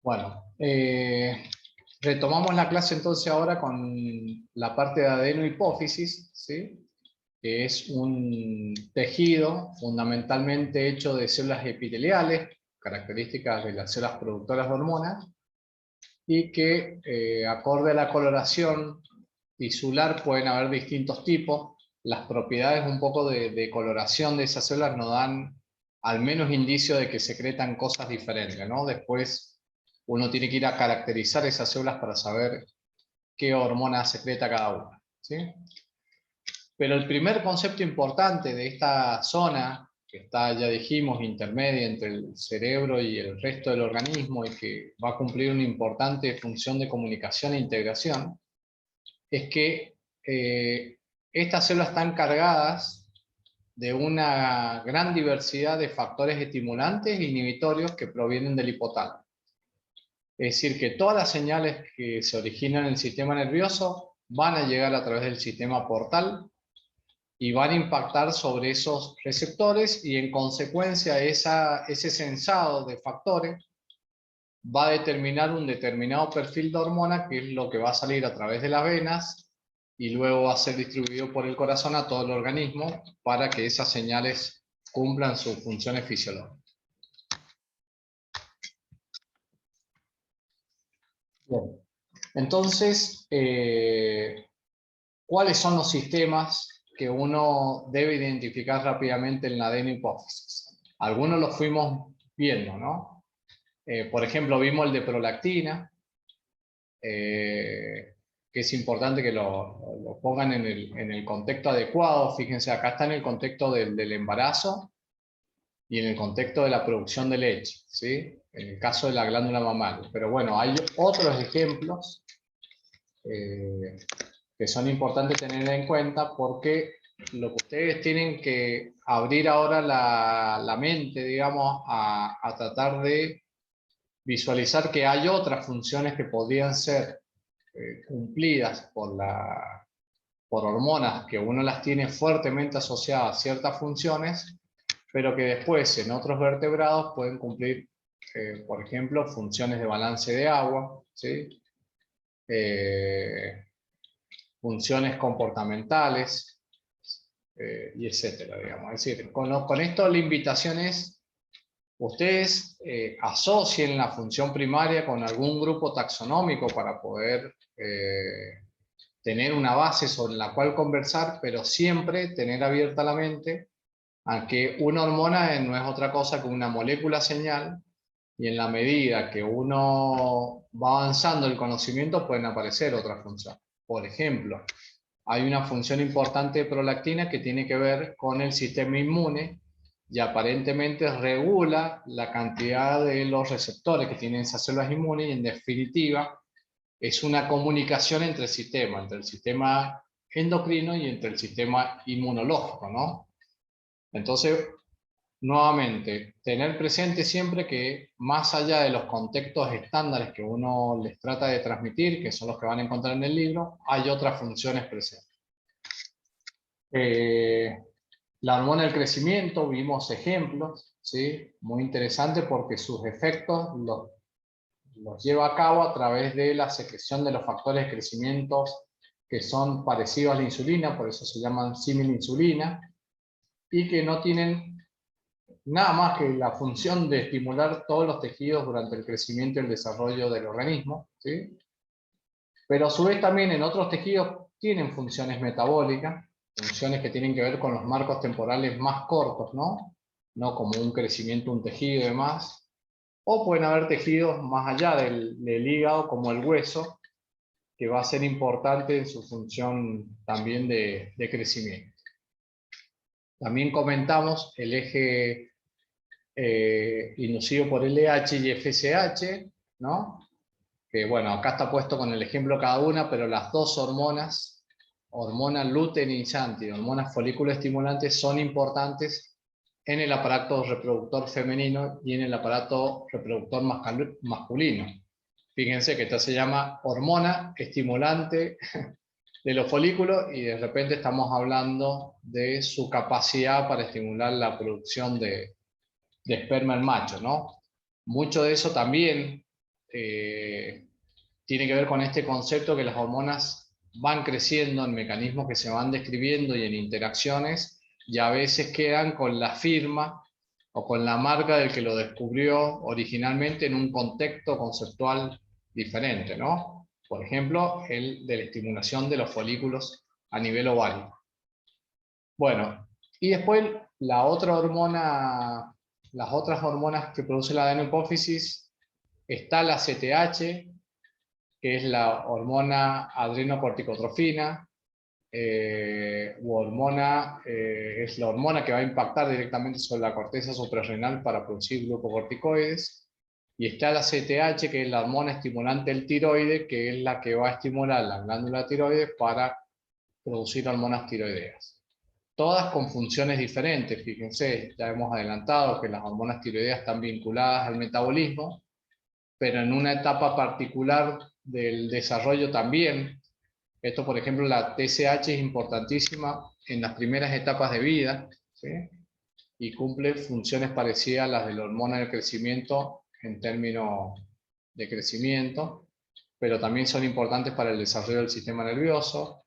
Bueno, retomamos la clase entonces ahora con la parte de adenohipófisis, ¿sí? Que es un tejido fundamentalmente hecho de células epiteliales, características de las células productoras de hormonas, y que acorde a la coloración tisular pueden haber distintos tipos. Las propiedades un poco de coloración de esas células nos dan al menos indicio de que secretan cosas diferentes, ¿no? Después uno tiene que ir a caracterizar esas células para saber qué hormona secreta cada una, ¿sí? Pero el primer concepto importante de esta zona, que está, ya dijimos, intermedia entre el cerebro y el resto del organismo y que va a cumplir una importante función de comunicación e integración, es que estas células están cargadas de una gran diversidad de factores estimulantes e inhibitorios que provienen del hipotálamo. Es decir, que todas las señales que se originan en el sistema nervioso van a llegar a través del sistema portal y van a impactar sobre esos receptores, y en consecuencia ese sensado de factores va a determinar un determinado perfil de hormona, que es lo que va a salir a través de las venas y luego va a ser distribuido por el corazón a todo el organismo para que esas señales cumplan sus funciones fisiológicas. Bien. Entonces, ¿cuáles son los sistemas que uno debe identificar rápidamente en la adenohipófisis? Algunos los fuimos viendo, ¿no? Por ejemplo, vimos el de prolactina, que es importante que lo pongan en el contexto adecuado. Fíjense, acá está en el contexto del embarazo y en el contexto de la producción de leche, ¿sí? En el caso de la glándula mamaria. Pero bueno, hay otros ejemplos que son importantes tener en cuenta, porque lo que ustedes tienen que abrir ahora la mente, digamos, a tratar de visualizar que hay otras funciones que podrían ser cumplidas por hormonas que uno las tiene fuertemente asociadas a ciertas funciones, pero que después en otros vertebrados pueden cumplir, por ejemplo, funciones de balance de agua, ¿sí? Funciones comportamentales, y etcétera, digamos. Es decir, con esto la invitación es: ustedes asocien la función primaria con algún grupo taxonómico para poder tener una base sobre la cual conversar, pero siempre tener abierta la mente a que una hormona no es otra cosa que una molécula señal, y en la medida que uno va avanzando el conocimiento pueden aparecer otras funciones. Por ejemplo, hay una función importante de prolactina que tiene que ver con el sistema inmune, y aparentemente regula la cantidad de los receptores que tienen esas células inmunes, y en definitiva es una comunicación entre el sistema endocrino y entre el sistema inmunológico, ¿no? Entonces, nuevamente, tener presente siempre que más allá de los contextos estándares que uno les trata de transmitir, que son los que van a encontrar en el libro, hay otras funciones presentes. La hormona del crecimiento, vimos ejemplos, ¿sí? Muy interesante porque sus efectos los lleva a cabo a través de la secreción de los factores de crecimiento que son parecidos a la insulina, por eso se llaman similinsulina, y que no tienen nada más que la función de estimular todos los tejidos durante el crecimiento y el desarrollo del organismo, ¿sí? Pero a su vez también en otros tejidos tienen funciones metabólicas, funciones que tienen que ver con los marcos temporales más cortos, ¿no? No como un crecimiento de un tejido y demás. O pueden haber tejidos más allá del hígado, como el hueso, que va a ser importante en su función también de crecimiento. También comentamos el eje inducido por LH y FSH, ¿no? Que bueno, acá está puesto con el ejemplo cada una, pero las dos hormonas, hormona luteinizante y hormona folículo estimulante, son importantes en el aparato reproductor femenino y en el aparato reproductor masculino. Fíjense que esta se llama hormona estimulante de los folículos, y de repente estamos hablando de su capacidad para estimular la producción de esperma en macho, ¿no? Mucho de eso también tiene que ver con este concepto que las hormonas van creciendo en mecanismos que se van describiendo y en interacciones, y a veces quedan con la firma o con la marca del que lo descubrió originalmente en un contexto conceptual diferente, ¿no? Por ejemplo, el de la estimulación de los folículos a nivel ovario. Bueno, y después la otra hormona, las otras hormonas que produce la adenohipófisis, está la CTH, que es la hormona adrenocorticotrofina, es la hormona que va a impactar directamente sobre la corteza suprarrenal para producir glucocorticoides, y está la CTH, que es la hormona estimulante del tiroide, que es la que va a estimular la glándula tiroides para producir hormonas tiroideas. Todas con funciones diferentes, fíjense, ya hemos adelantado que las hormonas tiroideas están vinculadas al metabolismo, pero en una etapa particular del desarrollo también. Esto, por ejemplo, la TSH es importantísima en las primeras etapas de vida, ¿sí? Y cumple funciones parecidas a las de la hormona del crecimiento en términos de crecimiento, pero también son importantes para el desarrollo del sistema nervioso.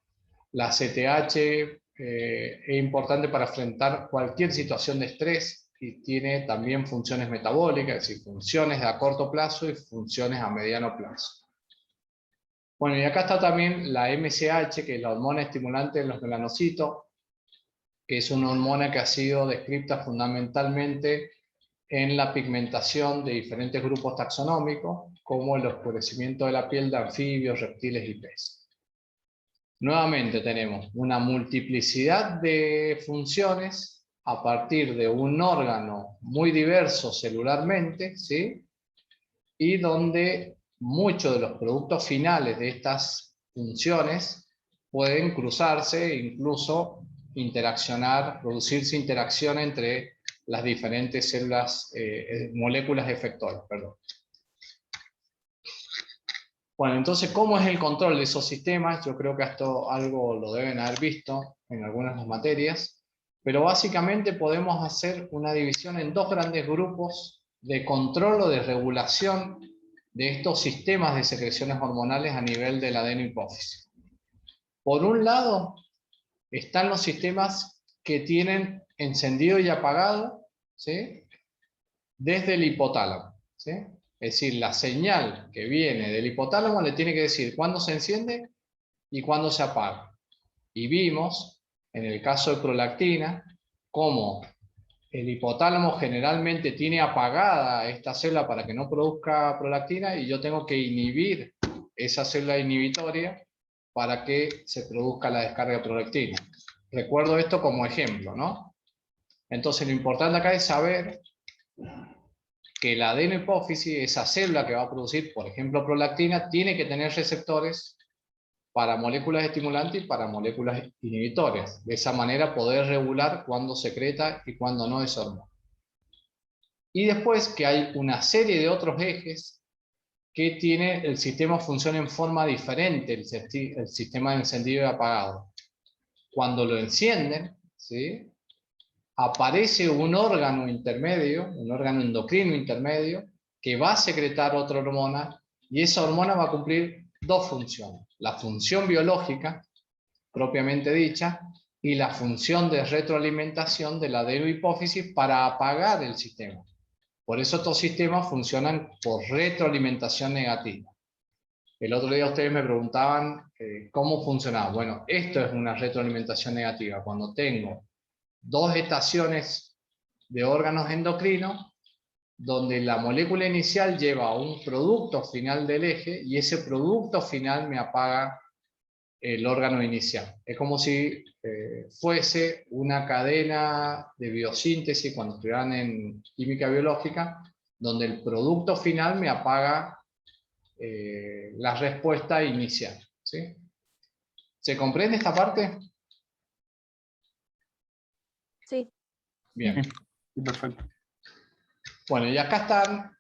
La CTH es importante para enfrentar cualquier situación de estrés y tiene también funciones metabólicas, es decir, funciones a corto plazo y funciones a mediano plazo. Bueno, y acá está también la MSH, que es la hormona estimulante de los melanocitos, que es una hormona que ha sido descrita fundamentalmente en la pigmentación de diferentes grupos taxonómicos, como el oscurecimiento de la piel de anfibios, reptiles y peces. Nuevamente tenemos una multiplicidad de funciones a partir de un órgano muy diverso celularmente, ¿sí? Y donde muchos de los productos finales de estas funciones pueden cruzarse e incluso interaccionar, producirse interacción entre las diferentes células, moléculas efectores, perdón. Bueno, entonces, ¿cómo es el control de esos sistemas? Yo creo que esto algo lo deben haber visto en algunas de las materias, pero básicamente podemos hacer una división en dos grandes grupos de control o de regulación de estos sistemas de secreciones hormonales a nivel de la adenohipófisis. Por un lado, están los sistemas que tienen encendido y apagado, ¿sí? Desde el hipotálamo, ¿sí? Es decir, la señal que viene del hipotálamo le tiene que decir cuándo se enciende y cuándo se apaga. Y vimos, en el caso de prolactina, cómo el hipotálamo generalmente tiene apagada esta célula para que no produzca prolactina, y yo tengo que inhibir esa célula inhibitoria para que se produzca la descarga de prolactina. Recuerdo esto como ejemplo, ¿no? Entonces lo importante acá es saber que la adenohipófisis, esa célula que va a producir, por ejemplo, prolactina, tiene que tener receptores para moléculas estimulantes y para moléculas inhibitorias. De esa manera poder regular cuándo secreta y cuándo no esa hormona. Y después que hay una serie de otros ejes que tiene el sistema funciona en forma diferente, el sistema de encendido y apagado. Cuando lo encienden, ¿sí? Aparece un órgano intermedio, un órgano endocrino intermedio, que va a secretar otra hormona, y esa hormona va a cumplir dos funciones: la función biológica, propiamente dicha, y la función de retroalimentación de la adenohipófisis para apagar el sistema. Por eso estos sistemas funcionan por retroalimentación negativa. El otro día ustedes me preguntaban cómo funcionaba. Bueno, esto es una retroalimentación negativa. Cuando tengo dos estaciones de órganos endocrinos, donde la molécula inicial lleva un producto final del eje, y ese producto final me apaga el órgano inicial. Es como si fuese una cadena de biosíntesis, cuando estuvieran en química biológica, donde el producto final me apaga la respuesta inicial, ¿sí? ¿Se comprende esta parte? Sí. Bien. Sí, perfecto. Bueno, y acá están,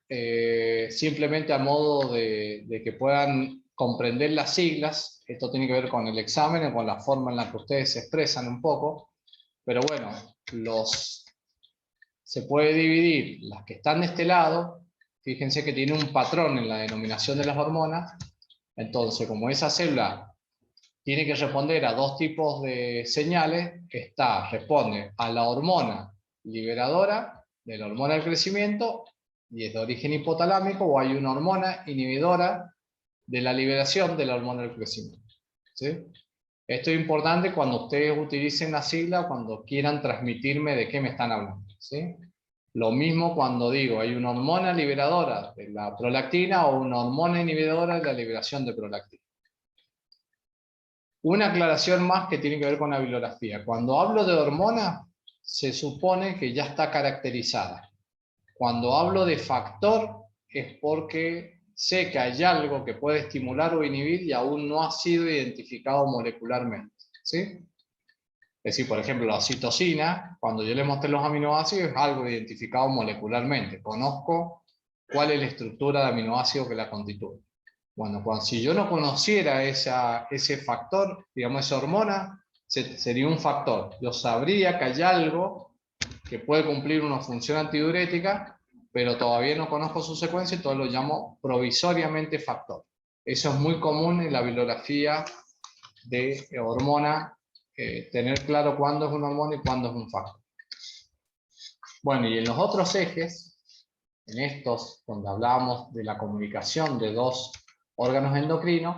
simplemente a modo de que puedan comprender las siglas. Esto tiene que ver con el examen o con la forma en la que ustedes se expresan un poco, pero bueno, se puede dividir las que están de este lado. fíjense que tiene un patrón en la denominación de las hormonas. Entonces, como esa célula tiene que responder a dos tipos de señales, responde a la hormona liberadora de la hormona del crecimiento y es de origen hipotalámico, o hay una hormona inhibidora de la liberación de la hormona del crecimiento. ¿Sí? Esto es importante cuando ustedes utilicen la sigla, cuando quieran transmitirme de qué me están hablando. ¿Sí? Lo mismo cuando digo, hay una hormona liberadora de la prolactina o una hormona inhibidora de la liberación de prolactina. Una aclaración más que tiene que ver con la bibliografía. Cuando hablo de hormona, se supone que ya está caracterizada. Cuando hablo de factor, es porque sé que hay algo que puede estimular o inhibir y aún no ha sido identificado molecularmente. ¿Sí? Es decir, por ejemplo, la citosina, cuando yo le mostré los aminoácidos, es algo identificado molecularmente. Conozco cuál es la estructura de aminoácidos que la constituye. Bueno, si yo no conociera ese factor, digamos, esa hormona, sería un factor. Yo sabría que hay algo que puede cumplir una función antidiurética, pero todavía no conozco su secuencia, entonces lo llamo provisoriamente factor. Eso es muy común en la bibliografía de hormona, tener claro cuándo es una hormona y cuándo es un factor. Bueno, y en los otros ejes, en estos donde hablábamos de la comunicación de dos órganos endocrinos,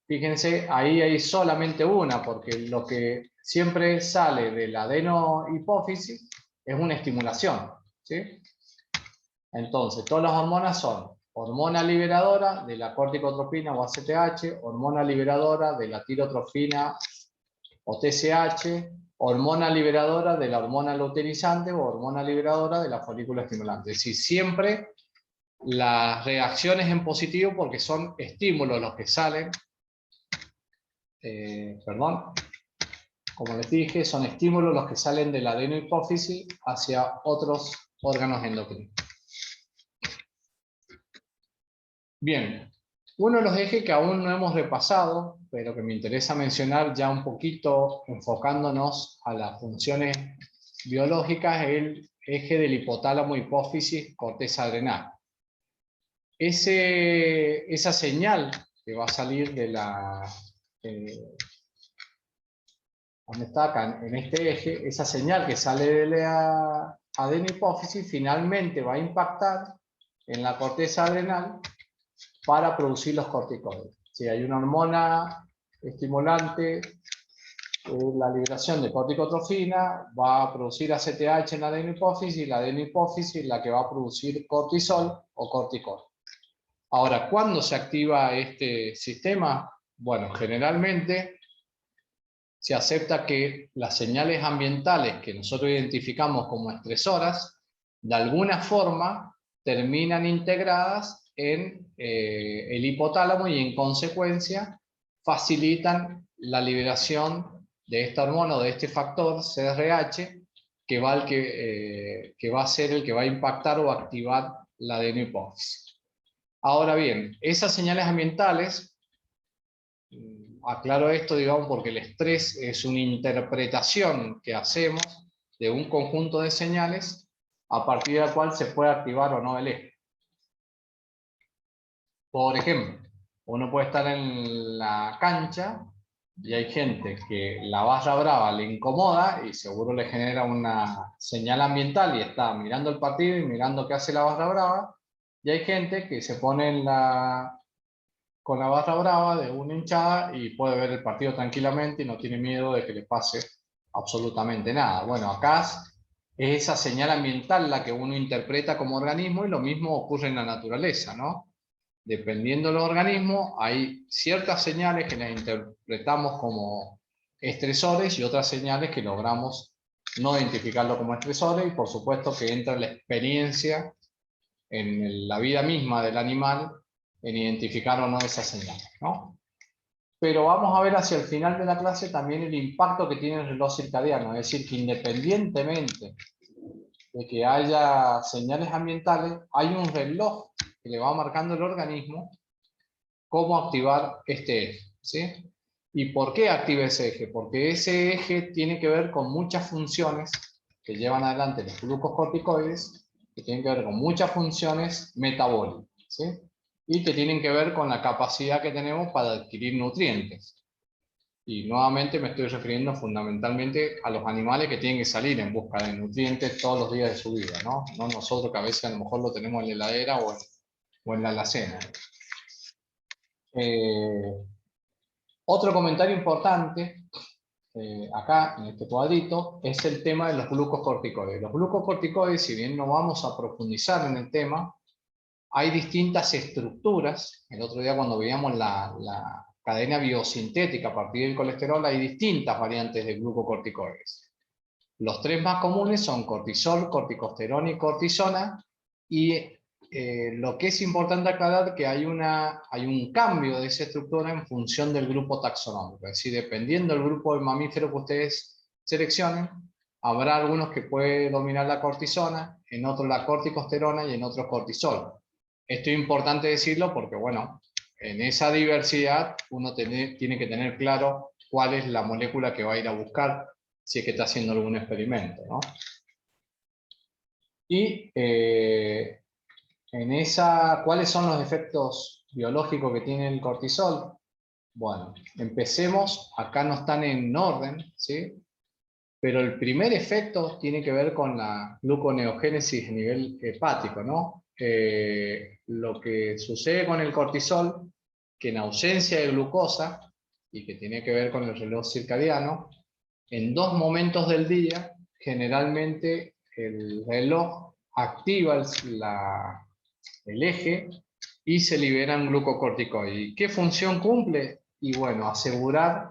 fíjense, ahí hay solamente una, porque lo que siempre sale de la adenohipófisis es una estimulación. ¿Sí? Entonces, todas las hormonas son hormona liberadora de la corticotropina o ACTH, hormona liberadora de la tirotrofina o TSH, hormona liberadora de la hormona luteinizante o hormona liberadora de la folícula estimulante. Es decir, siempre las reacciones en positivo porque son estímulos los que salen, como les dije, son estímulos los que salen de la adenohipófisis hacia otros órganos endocrinos. Bien, uno de los ejes que aún no hemos repasado, pero que me interesa mencionar ya un poquito enfocándonos a las funciones biológicas, es el eje del hipotálamo hipófisis corteza adrenal. Esa señal que va a salir de la... donde está acá, en este eje, esa señal que sale de la adenohipófisis finalmente va a impactar en la corteza adrenal para producir los corticoides. Si hay una hormona estimulante, la liberación de corticotrofina va a producir ACTH en la adenohipófisis y la adenohipófisis es la que va a producir cortisol o corticol. Ahora, ¿cuándo se activa este sistema? Bueno, generalmente se acepta que las señales ambientales que nosotros identificamos como estresoras, de alguna forma terminan integradas en el hipotálamo y en consecuencia facilitan la liberación de esta hormona o de este factor CRH que va a ser el que va a impactar o activar la adenohipófisis. Ahora bien, esas señales ambientales, aclaro esto, digamos, porque el estrés es una interpretación que hacemos de un conjunto de señales a partir de la cual se puede activar o no el eje. Por ejemplo, uno puede estar en la cancha y hay gente que la barra brava le incomoda y seguro le genera una señal ambiental y está mirando el partido y mirando qué hace la barra brava, y hay gente que se pone con la barra brava de una hinchada y puede ver el partido tranquilamente y no tiene miedo de que le pase absolutamente nada. Bueno, acá es esa señal ambiental la que uno interpreta como organismo, y lo mismo ocurre en la naturaleza, ¿no? Dependiendo del organismo, hay ciertas señales que las interpretamos como estresores y otras señales que logramos no identificarlo como estresores, y por supuesto que entra la experiencia en la vida misma del animal en identificar o no esas señales, ¿no? Pero vamos a ver hacia el final de la clase también el impacto que tiene el reloj circadiano, es decir, que independientemente de que haya señales ambientales, hay un reloj que le va marcando el organismo cómo activar este eje, ¿sí? ¿Y por qué activa ese eje? Porque ese eje tiene que ver con muchas funciones que llevan adelante los glucocorticoides, que tienen que ver con muchas funciones metabólicas, ¿sí? Y que tienen que ver con la capacidad que tenemos para adquirir nutrientes. Y nuevamente me estoy refiriendo fundamentalmente a los animales que tienen que salir en busca de nutrientes todos los días de su vida, ¿no? No nosotros, que a veces a lo mejor lo tenemos en la heladera o en la alacena. Otro comentario importante, acá en este cuadrito, es el tema de los glucocorticoides. Los glucocorticoides, si bien no vamos a profundizar en el tema, hay distintas estructuras. El otro día cuando veíamos la cadena biosintética a partir del colesterol, hay distintas variantes de glucocorticoides. Los tres más comunes son cortisol, corticosterona y cortisona, y lo que es importante aclarar es que hay un cambio de esa estructura en función del grupo taxonómico. Es decir, dependiendo del grupo de mamíferos que ustedes seleccionen, habrá algunos que puede dominar la cortisona, en otros la corticosterona y en otros cortisol. Esto es importante decirlo porque, bueno, en esa diversidad uno tiene que tener claro cuál es la molécula que va a ir a buscar si es que está haciendo algún experimento, ¿no? Y ¿cuáles son los efectos biológicos que tiene el cortisol? Bueno, empecemos, acá no están en orden, ¿sí? Pero el primer efecto tiene que ver con la gluconeogénesis a nivel hepático, ¿no? Lo que sucede con el cortisol, que en ausencia de glucosa, y que tiene que ver con el reloj circadiano, en 2 momentos del día, generalmente el reloj activa el eje y se liberan glucocorticoides. ¿Qué función cumple? Y bueno, asegurar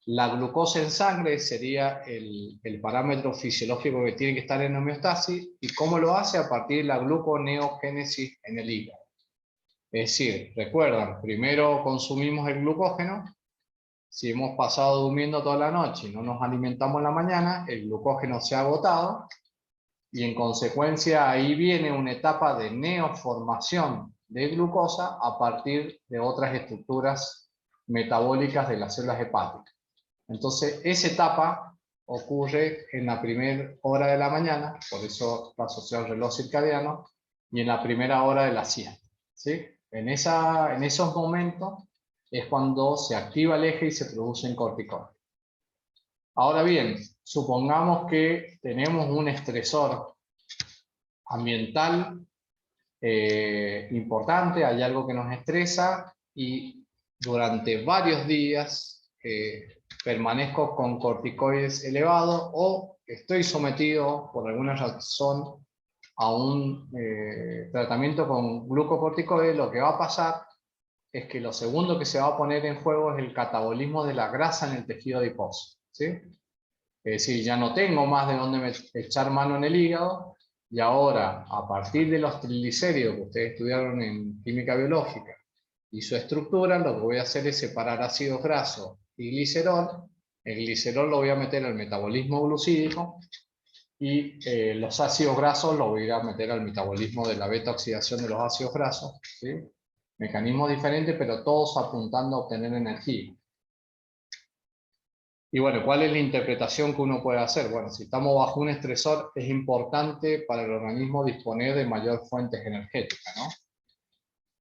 la glucosa en sangre sería el parámetro fisiológico que tiene que estar en homeostasis. ¿Y cómo lo hace? A partir de la gluconeogénesis en el hígado. Es decir, recuerdan, primero consumimos el glucógeno. Si hemos pasado durmiendo toda la noche y no nos alimentamos en la mañana, el glucógeno se ha agotado y en consecuencia ahí viene una etapa de neoformación de glucosa a partir de otras estructuras metabólicas de las células hepáticas. Entonces, esa etapa ocurre en la primera hora de la mañana, por eso está asociado al reloj circadiano, y en la primera hora de la siesta, ¿sí? En esos momentos es cuando se activa el eje y se producen corticoides. Ahora bien, supongamos que tenemos un estresor ambiental importante, hay algo que nos estresa y durante varios días permanezco con corticoides elevados o estoy sometido por alguna razón a un tratamiento con glucocorticoides. Lo que va a pasar es que lo segundo que se va a poner en juego es el catabolismo de la grasa en el tejido adiposo, ¿sí? Es decir, ya no tengo más de dónde echar mano en el hígado, y ahora, a partir de los triglicéridos que ustedes estudiaron en química biológica y su estructura, lo que voy a hacer es separar ácidos grasos y glicerol. El glicerol lo voy a meter al metabolismo glucídico y los ácidos grasos los voy a meter al metabolismo de la beta oxidación de los ácidos grasos, ¿sí? Mecanismos diferentes, pero todos apuntando a obtener energía. Y bueno, ¿cuál es la interpretación que uno puede hacer? Bueno, si estamos bajo un estresor, es importante para el organismo disponer de mayor fuentes energéticas, ¿no?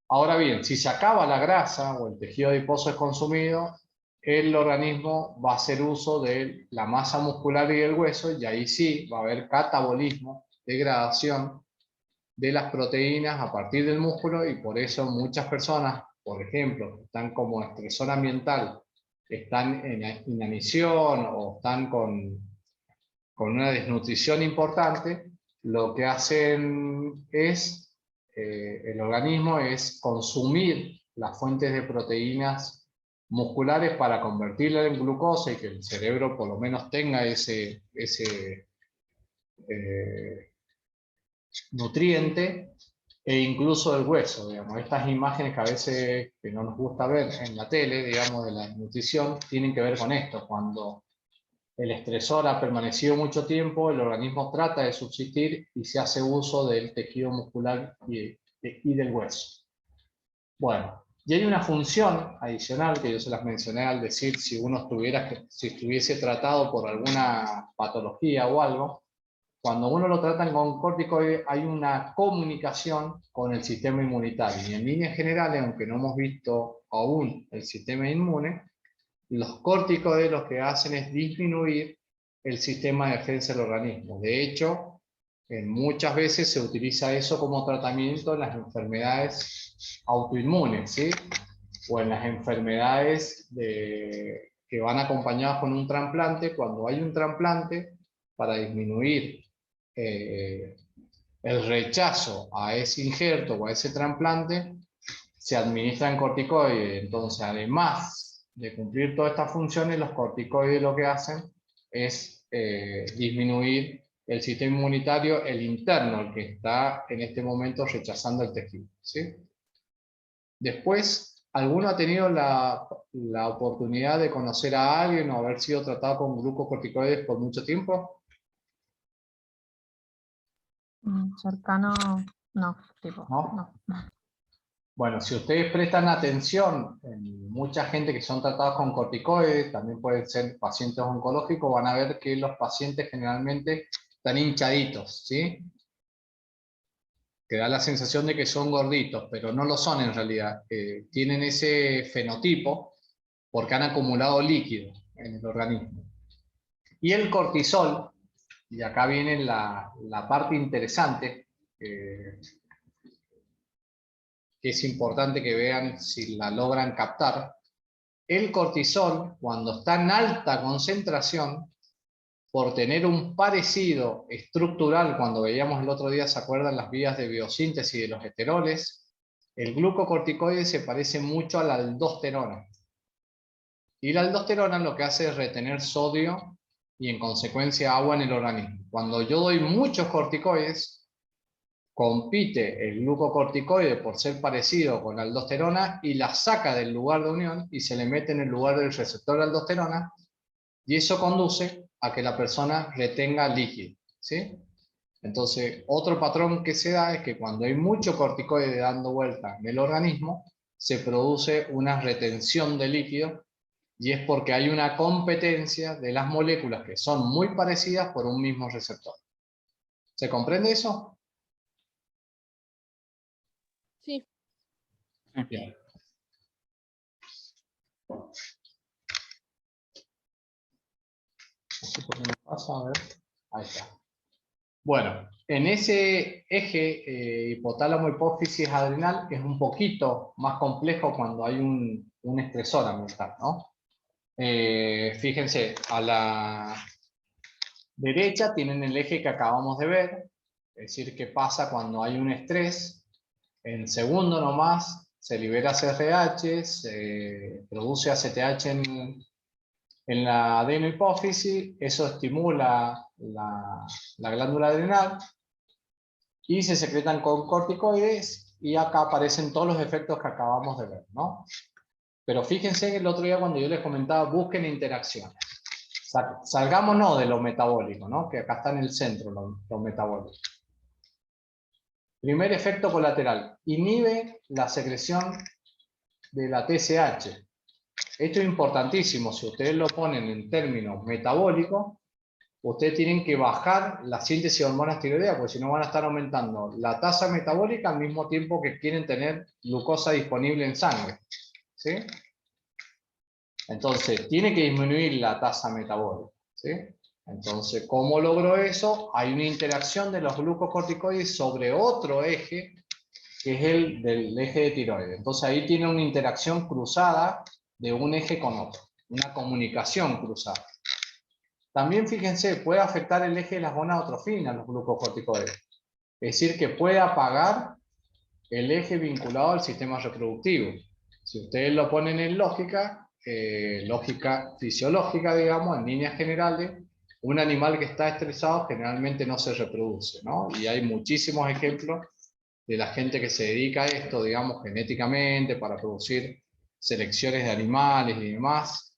Ahora bien, si se acaba la grasa o el tejido adiposo es consumido, el organismo va a hacer uso de la masa muscular y del hueso, y ahí sí va a haber catabolismo, degradación de las proteínas a partir del músculo, y por eso muchas personas, por ejemplo, están como estresor ambiental, están en inanición o están con una desnutrición importante, lo que hacen es, el organismo es consumir las fuentes de proteínas musculares para convertirla en glucosa y que el cerebro por lo menos tenga ese nutriente, e incluso el hueso, digamos. Estas imágenes que a veces que no nos gusta ver en la tele, digamos, de la nutrición, tienen que ver con esto. Cuando el estresor ha permanecido mucho tiempo, el organismo trata de subsistir y se hace uso del tejido muscular y del hueso. Bueno, y hay una función adicional que yo se las mencioné al decir si uno estuviese tratado por alguna patología o algo. cuando uno lo trata con corticoides hay una comunicación con el sistema inmunitario. Y en líneas generales, aunque no hemos visto aún el sistema inmune, los corticoides lo que hacen es disminuir el sistema de defensa del organismo. De hecho, muchas veces se utiliza eso como tratamiento en las enfermedades autoinmunes, ¿sí? O en las enfermedades que van acompañadas con un trasplante. Cuando hay un trasplante, para disminuir el rechazo a ese injerto o a ese trasplante, se administran corticoides. Entonces, además de cumplir todas estas funciones, los corticoides lo que hacen es disminuir el sistema inmunitario, el interno, el que está en este momento rechazando el tejido, ¿sí? Después, ¿alguno ha tenido la oportunidad de conocer a alguien o haber sido tratado con glucocorticoides por mucho tiempo? Cercano, no, tipo, ¿No? no. Bueno, si ustedes prestan atención, mucha gente que son tratados con corticoides, también pueden ser pacientes oncológicos, van a ver que los pacientes generalmente están hinchaditos, ¿sí? Que da la sensación de que son gorditos, pero no lo son en realidad. Tienen ese fenotipo porque han acumulado líquido en el organismo. Y el cortisol, y acá viene la parte interesante, que es importante que vean si la logran captar. El cortisol, cuando está en alta concentración, por tener un parecido estructural, cuando veíamos el otro día, ¿se acuerdan las vías de biosíntesis de los esteroles? El glucocorticoide se parece mucho a la aldosterona. Y la aldosterona lo que hace es retener sodio y en consecuencia agua en el organismo. Cuando yo doy muchos corticoides, compite el glucocorticoide por ser parecido con la aldosterona y la saca del lugar de unión y se le mete en el lugar del receptor de aldosterona, y eso conduce a que la persona retenga líquido, ¿sí? Entonces, otro patrón que se da es que cuando hay mucho corticoide dando vuelta en el organismo, se produce una retención de líquido, y es porque hay una competencia de las moléculas que son muy parecidas por un mismo receptor. ¿Se comprende eso? Sí. Bien. No sé por qué me pasa, a ver. Ahí está. Bueno, en ese eje hipotálamo, hipófisis, adrenal es un poquito más complejo cuando hay un estresor ambiental, ¿no? Fíjense, a la derecha tienen el eje que acabamos de ver, es decir, qué pasa cuando hay un estrés. En segundo nomás se libera CRH, se produce ACTH en la adenohipófisis, eso estimula la glándula adrenal y se secretan con corticoides, y acá aparecen todos los efectos que acabamos de ver, ¿no? Pero fíjense que el otro día cuando yo les comentaba, busquen interacciones. Salgámonos de lo metabólico, ¿no? Que acá está en el centro lo metabólico. Primer efecto colateral, inhibe la secreción de la TSH. Esto es importantísimo. Si ustedes lo ponen en términos metabólicos, ustedes tienen que bajar la síntesis de hormonas tiroideas, porque si no van a estar aumentando la tasa metabólica al mismo tiempo que quieren tener glucosa disponible en sangre, ¿sí? Entonces, tiene que disminuir la tasa metabólica, ¿sí? Entonces, ¿cómo logro eso? Hay una interacción de los glucocorticoides sobre otro eje, que es el del eje de tiroides. Entonces, ahí tiene una interacción cruzada de un eje con otro, una comunicación cruzada. También, fíjense, puede afectar el eje de las gonadotrofinas, los glucocorticoides. Es decir, que puede apagar el eje vinculado al sistema reproductivo. Si ustedes lo ponen en lógica, lógica fisiológica, digamos, en líneas generales, un animal que está estresado generalmente no se reproduce, ¿no? Y hay muchísimos ejemplos de la gente que se dedica a esto, digamos, genéticamente, para producir selecciones de animales y demás,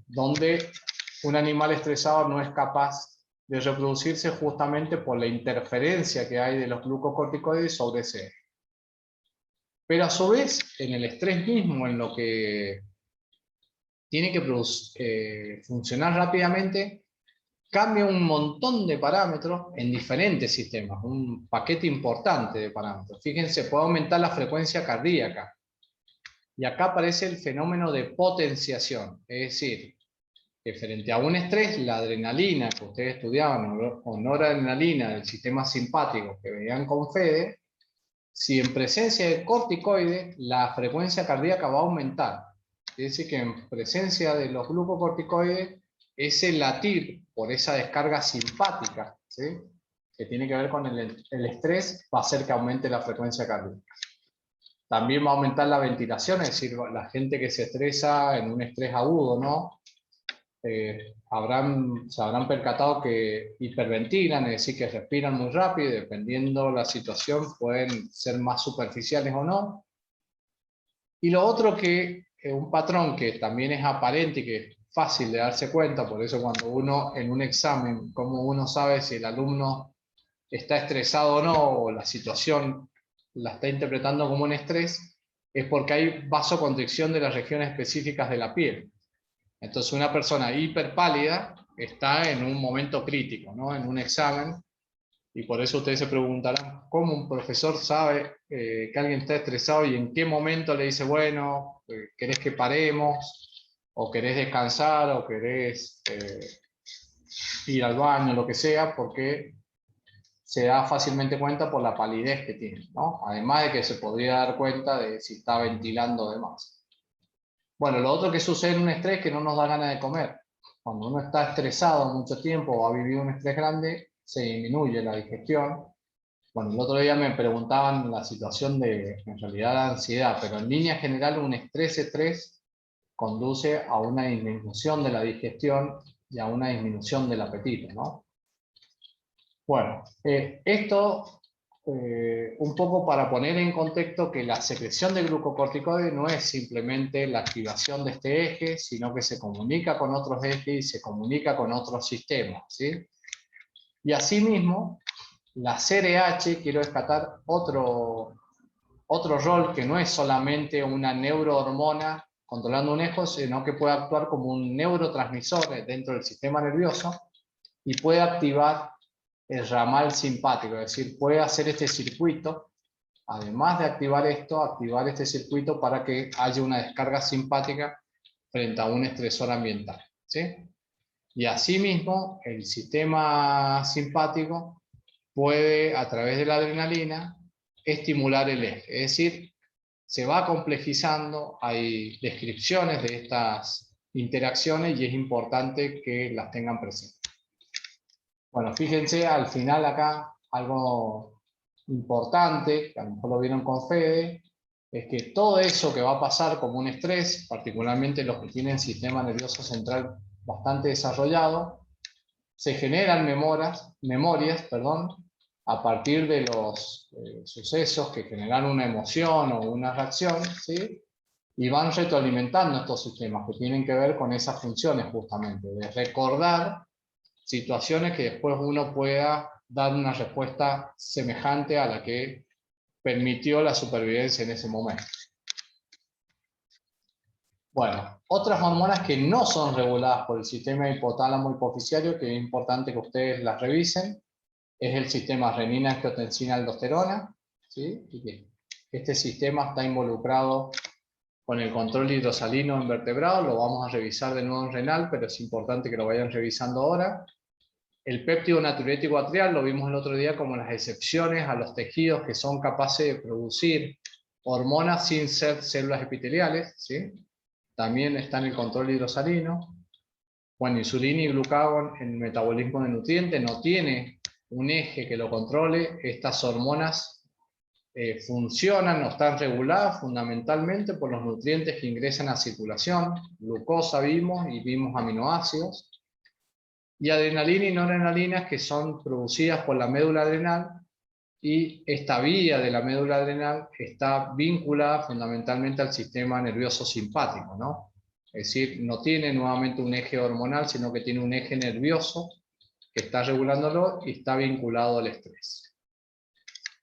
donde un animal estresado no es capaz de reproducirse justamente por la interferencia que hay de los glucocorticoides sobre ese eje. Pero a su vez, en el estrés mismo, en lo que tiene que funcionar rápidamente, cambia un montón de parámetros en diferentes sistemas, un paquete importante de parámetros. Fíjense, puede aumentar la frecuencia cardíaca. Y acá aparece el fenómeno de potenciación, es decir, que frente a un estrés, la adrenalina que ustedes estudiaban, o noradrenalina del sistema simpático que veían con Fede, si en presencia de corticoides, la frecuencia cardíaca va a aumentar. Es decir, que en presencia de los glucocorticoides, ese latir por esa descarga simpática, ¿sí?, que tiene que ver con el estrés, va a hacer que aumente la frecuencia cardíaca. También va a aumentar la ventilación, es decir, la gente que se estresa en un estrés agudo, ¿no? Se habrán percatado que hiperventilan, es decir, que respiran muy rápido, y dependiendo la situación pueden ser más superficiales o no. Y lo otro que un patrón que también es aparente y que es fácil de darse cuenta, por eso cuando uno en un examen, como uno sabe si el alumno está estresado o no, o la situación la está interpretando como un estrés, es porque hay vasoconstricción de las regiones específicas de la piel. Entonces una persona hiperpálida está en un momento crítico, ¿no?, en un examen, y por eso ustedes se preguntarán cómo un profesor sabe que alguien está estresado y en qué momento le dice, bueno, ¿querés que paremos? ¿O querés descansar? ¿O querés ir al baño? Lo que sea, porque se da fácilmente cuenta por la palidez que tiene, ¿no? Además de que se podría dar cuenta de si está ventilando de más. Bueno, lo otro que sucede en un estrés es que no nos da ganas de comer. Cuando uno está estresado mucho tiempo o ha vivido un estrés grande, se disminuye la digestión. Bueno, el otro día me preguntaban la situación de, en realidad, la ansiedad, pero en línea general un estrés conduce a una disminución de la digestión y a una disminución del apetito, ¿no? Bueno, esto un poco para poner en contexto que la secreción de glucocorticoides no es simplemente la activación de este eje, sino que se comunica con otros ejes y se comunica con otros sistemas, ¿sí? Y asimismo, la CRH, quiero destacar otro rol que no es solamente una neurohormona controlando un eje, sino que puede actuar como un neurotransmisor dentro del sistema nervioso y puede activar el ramal simpático, es decir, puede hacer este circuito, además de activar esto, activar este circuito para que haya una descarga simpática frente a un estresor ambiental, ¿sí? Y asimismo, el sistema simpático puede, a través de la adrenalina, estimular el eje, es decir, se va complejizando, hay descripciones de estas interacciones y es importante que las tengan presentes. Bueno, fíjense al final acá, algo importante, que a lo mejor lo vieron con Fede, es que todo eso que va a pasar como un estrés, particularmente los que tienen sistema nervioso central bastante desarrollado, se generan memorias, a partir de los sucesos que generan una emoción o una reacción, ¿sí? Y van retroalimentando estos sistemas que tienen que ver con esas funciones justamente, de recordar situaciones que después uno pueda dar una respuesta semejante a la que permitió la supervivencia en ese momento. Bueno, otras hormonas que no son reguladas por el sistema hipotálamo hipoficiario, que es importante que ustedes las revisen, es el sistema renina, angiotensina, aldosterona, ¿sí? Y que este sistema está involucrado con el control hidrosalino en vertebrados, lo vamos a revisar de nuevo en renal, pero es importante que lo vayan revisando ahora. El péptido natriurético atrial lo vimos el otro día como las excepciones a los tejidos que son capaces de producir hormonas sin ser células epiteliales, ¿sí? También está en el control hidrosalino. Bueno, insulina y glucagón en el metabolismo de nutrientes no tiene un eje que lo controle. Estas hormonas funcionan o están reguladas fundamentalmente por los nutrientes que ingresan a circulación. Glucosa vimos y vimos aminoácidos. Y adrenalina y noradrenalinas que son producidas por la médula adrenal, y esta vía de la médula adrenal está vinculada fundamentalmente al sistema nervioso simpático, ¿no? Es decir, no tiene nuevamente un eje hormonal, sino que tiene un eje nervioso que está regulándolo y está vinculado al estrés.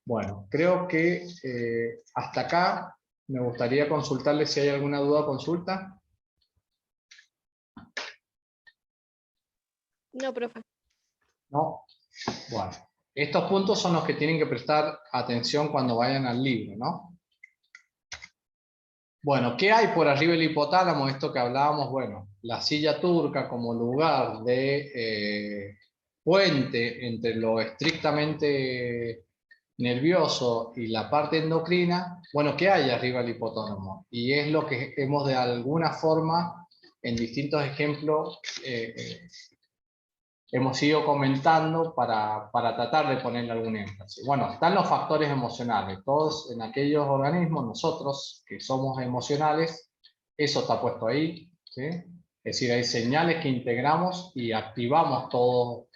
Bueno, creo que hasta acá me gustaría consultarles si hay alguna duda o consulta. No, profe. ¿no? Bueno, estos puntos son los que tienen que prestar atención cuando vayan al libro, ¿no? Bueno, ¿qué hay por arriba del hipotálamo? Esto que hablábamos, bueno, la silla turca como lugar de puente entre lo estrictamente nervioso y la parte endocrina. Bueno, ¿qué hay arriba del hipotálamo? Y es lo que hemos de alguna forma, en distintos ejemplos, hemos ido comentando para tratar de ponerle algún énfasis. Bueno, están los factores emocionales. Todos en aquellos organismos, nosotros que somos emocionales, eso está puesto ahí, ¿sí? Es decir, hay señales que integramos y activamos todos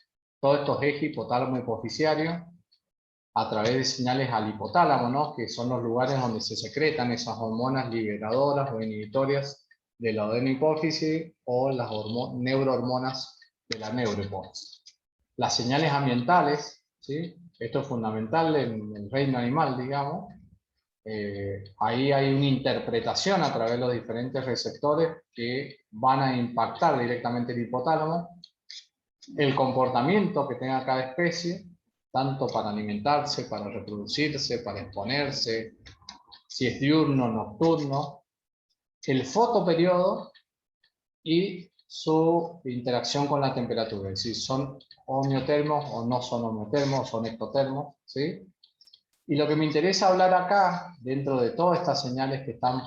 estos ejes hipotálamo hipofisiario a través de señales al hipotálamo, ¿no? Que son los lugares donde se secretan esas hormonas liberadoras o inhibitorias de la adenohipófisis o las neurohormonas de la neurohipófisis. Las señales ambientales, ¿sí? Esto es fundamental en el reino animal, digamos. Ahí hay una interpretación a través de los diferentes receptores que van a impactar directamente el hipotálamo. El comportamiento que tenga cada especie, tanto para alimentarse, para reproducirse, para exponerse, si es diurno, nocturno, el fotoperiodo y su interacción con la temperatura, es decir, son homeotermos o no son homeotermos, son ectotermos, ¿sí? Y lo que me interesa hablar acá, dentro de todas estas señales que están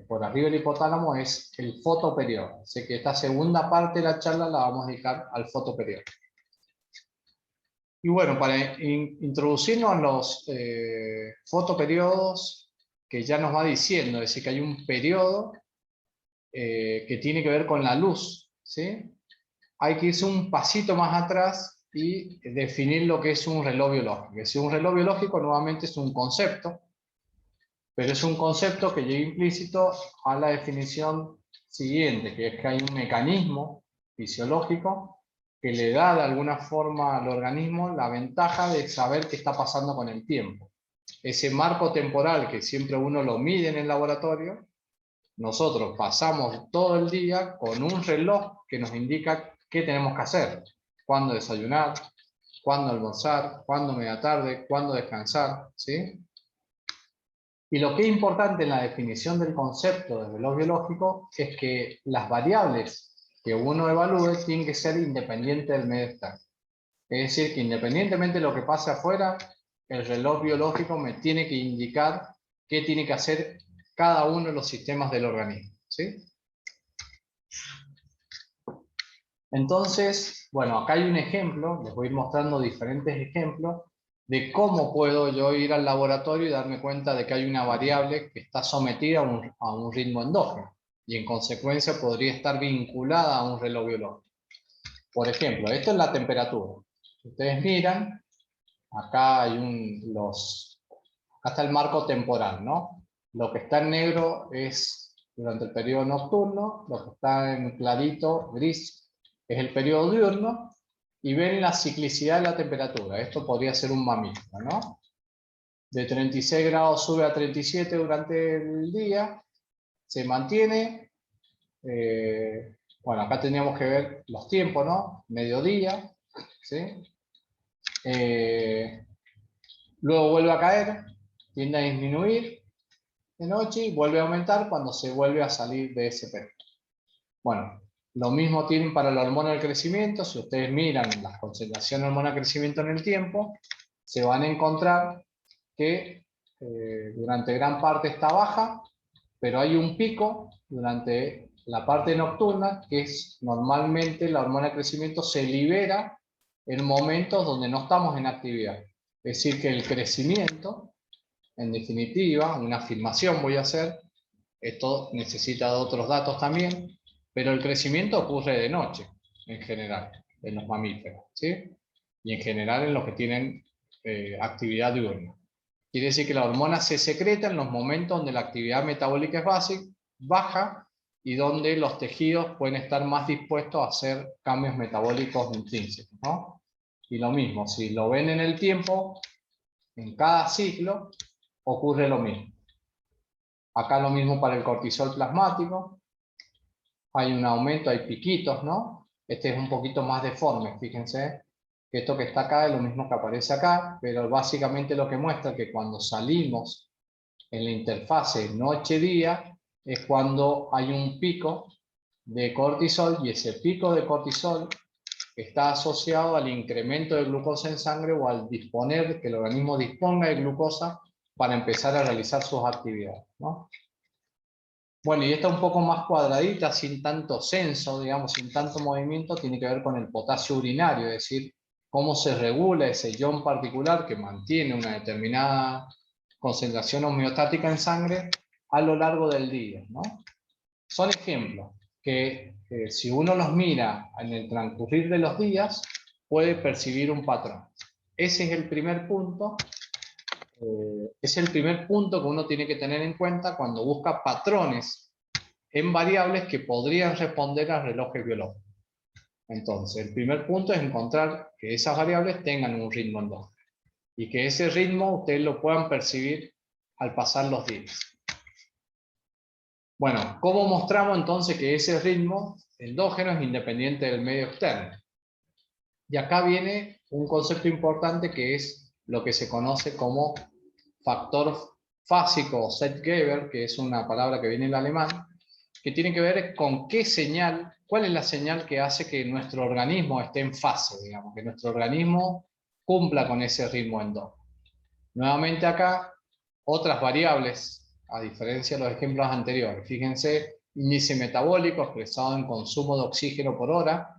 por arriba del hipotálamo, es el fotoperiodo. Así que esta segunda parte de la charla la vamos a dedicar al fotoperiodo. Y bueno, para introducirnos en los fotoperiodos, que ya nos va diciendo, es decir, que hay un periodo que tiene que ver con la luz, ¿sí? Hay que irse un pasito más atrás y definir lo que es un reloj biológico. Es decir, un reloj biológico nuevamente es un concepto, pero es un concepto que llega implícito a la definición siguiente, que es que hay un mecanismo fisiológico que le da de alguna forma al organismo la ventaja de saber qué está pasando con el tiempo. Ese marco temporal que siempre uno lo mide en el laboratorio, nosotros pasamos todo el día con un reloj que nos indica qué tenemos que hacer, cuándo desayunar, cuándo almorzar, cuándo media tarde, cuándo descansar, ¿sí? Y lo que es importante en la definición del concepto de reloj biológico es que las variables que uno evalúe tienen que ser independientes del medio externo. Es decir, que independientemente de lo que pase afuera, el reloj biológico me tiene que indicar qué tiene que hacer cada uno de los sistemas del organismo, ¿sí? Entonces, bueno, acá hay un ejemplo, les voy a ir mostrando diferentes ejemplos de cómo puedo yo ir al laboratorio y darme cuenta de que hay una variable que está sometida a un ritmo endógeno y en consecuencia podría estar vinculada a un reloj biológico. Por ejemplo, esto es la temperatura. Ustedes miran, acá hay acá está el marco temporal, ¿no? Lo que está en negro es durante el periodo nocturno, lo que está en clarito, gris, es el periodo diurno, y ven la ciclicidad de la temperatura. Esto podría ser un mamífero, ¿no? De 36 grados sube a 37 durante el día, se mantiene. Bueno, acá tendríamos que ver los tiempos, ¿no? Mediodía, ¿sí? Luego vuelve a caer, tiende a disminuir de noche y vuelve a aumentar cuando se vuelve a salir de ese periodo. Bueno, lo mismo tienen para la hormona del crecimiento. Si ustedes miran las concentraciones de hormona de crecimiento en el tiempo, se van a encontrar que durante gran parte está baja, pero hay un pico durante la parte nocturna, que es normalmente la hormona de crecimiento se libera en momentos donde no estamos en actividad. Es decir, que el crecimiento, en definitiva, una afirmación voy a hacer, esto necesita de otros datos también, pero el crecimiento ocurre de noche, en general, en los mamíferos, ¿sí? Y en general en los que tienen actividad diurna. Quiere decir que la hormona se secreta en los momentos donde la actividad metabólica es baja y donde los tejidos pueden estar más dispuestos a hacer cambios metabólicos intrínsecos, ¿no? Y lo mismo, si lo ven en el tiempo, en cada ciclo ocurre lo mismo. Acá lo mismo para el cortisol plasmático. Hay un aumento, hay piquitos, ¿no? Este es un poquito más deforme, fíjense. que esto que está acá es lo mismo que aparece acá, pero básicamente lo que muestra que cuando salimos en la interfase noche-día es cuando hay un pico de cortisol, y ese pico de cortisol está asociado al incremento de glucosa en sangre o al disponer, que el organismo disponga de glucosa para empezar a realizar sus actividades, ¿no? Bueno, y esta un poco más cuadradita, sin tanto censo, digamos, sin tanto movimiento, tiene que ver con el potasio urinario, es decir, cómo se regula ese ion particular que mantiene una determinada concentración homeostática en sangre a lo largo del día, ¿no? Son ejemplos que si uno los mira en el transcurrir de los días, puede percibir un patrón. Ese es el primer punto. Es el primer punto que uno tiene que tener en cuenta cuando busca patrones en variables que podrían responder a relojes biológicos. Entonces, el primer punto es encontrar que esas variables tengan un ritmo endógeno y que ese ritmo ustedes lo puedan percibir al pasar los días. Bueno, ¿cómo mostramos entonces que ese ritmo endógeno es independiente del medio externo? Y acá viene un concepto importante que es lo que se conoce como factor fásico o Zeitgeber, que es una palabra que viene del alemán, que tiene que ver con qué señal, cuál es la señal que hace que nuestro organismo esté en fase, digamos, que nuestro organismo cumpla con ese ritmo endógeno. Nuevamente acá, otras variables, a diferencia de los ejemplos anteriores. Fíjense, índice metabólico expresado en consumo de oxígeno por hora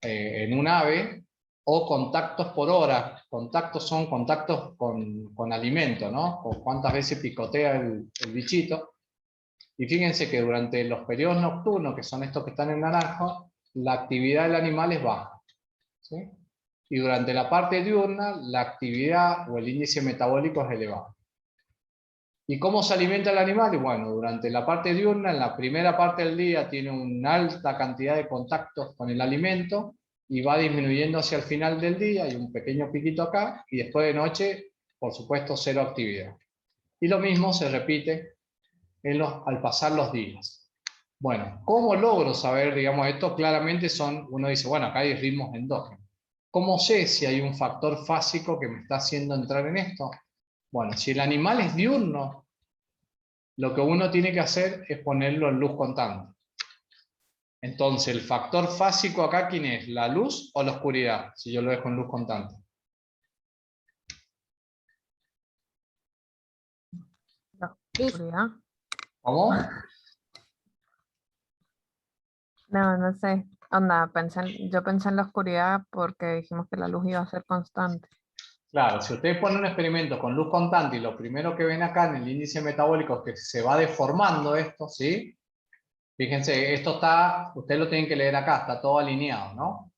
en un ave, o contactos por hora. Contactos son contactos con alimento, ¿no? O cuántas veces picotea el bichito. Y fíjense que durante los periodos nocturnos, que son estos que están en naranja, la actividad del animal es baja, ¿sí? Y durante la parte diurna, la actividad o el índice metabólico es elevado. ¿Y cómo se alimenta el animal? Y bueno, durante la parte diurna, en la primera parte del día, tiene una alta cantidad de contactos con el alimento y va disminuyendo hacia el final del día, hay un pequeño piquito acá, y después de noche, por supuesto, cero actividad. Y lo mismo se repite al pasar los días. Bueno, ¿cómo logro saber, digamos, esto? Claramente uno dice, bueno, acá hay ritmos endógenos. ¿Cómo sé si hay un factor fásico que me está haciendo entrar en esto? Bueno, si el animal es diurno, lo que uno tiene que hacer es ponerlo en luz constante. Entonces, el factor fásico acá, ¿quién es? ¿La luz o la oscuridad? Si yo lo dejo en luz constante. La oscuridad. ¿Cómo? No sé. Onda, yo pensé en la oscuridad porque dijimos que la luz iba a ser constante. Claro, si ustedes ponen un experimento con luz constante y lo primero que ven acá en el índice metabólico es que se va deformando esto, ¿sí? Fíjense, esto está, ustedes lo tienen que leer acá, está todo alineado, ¿no?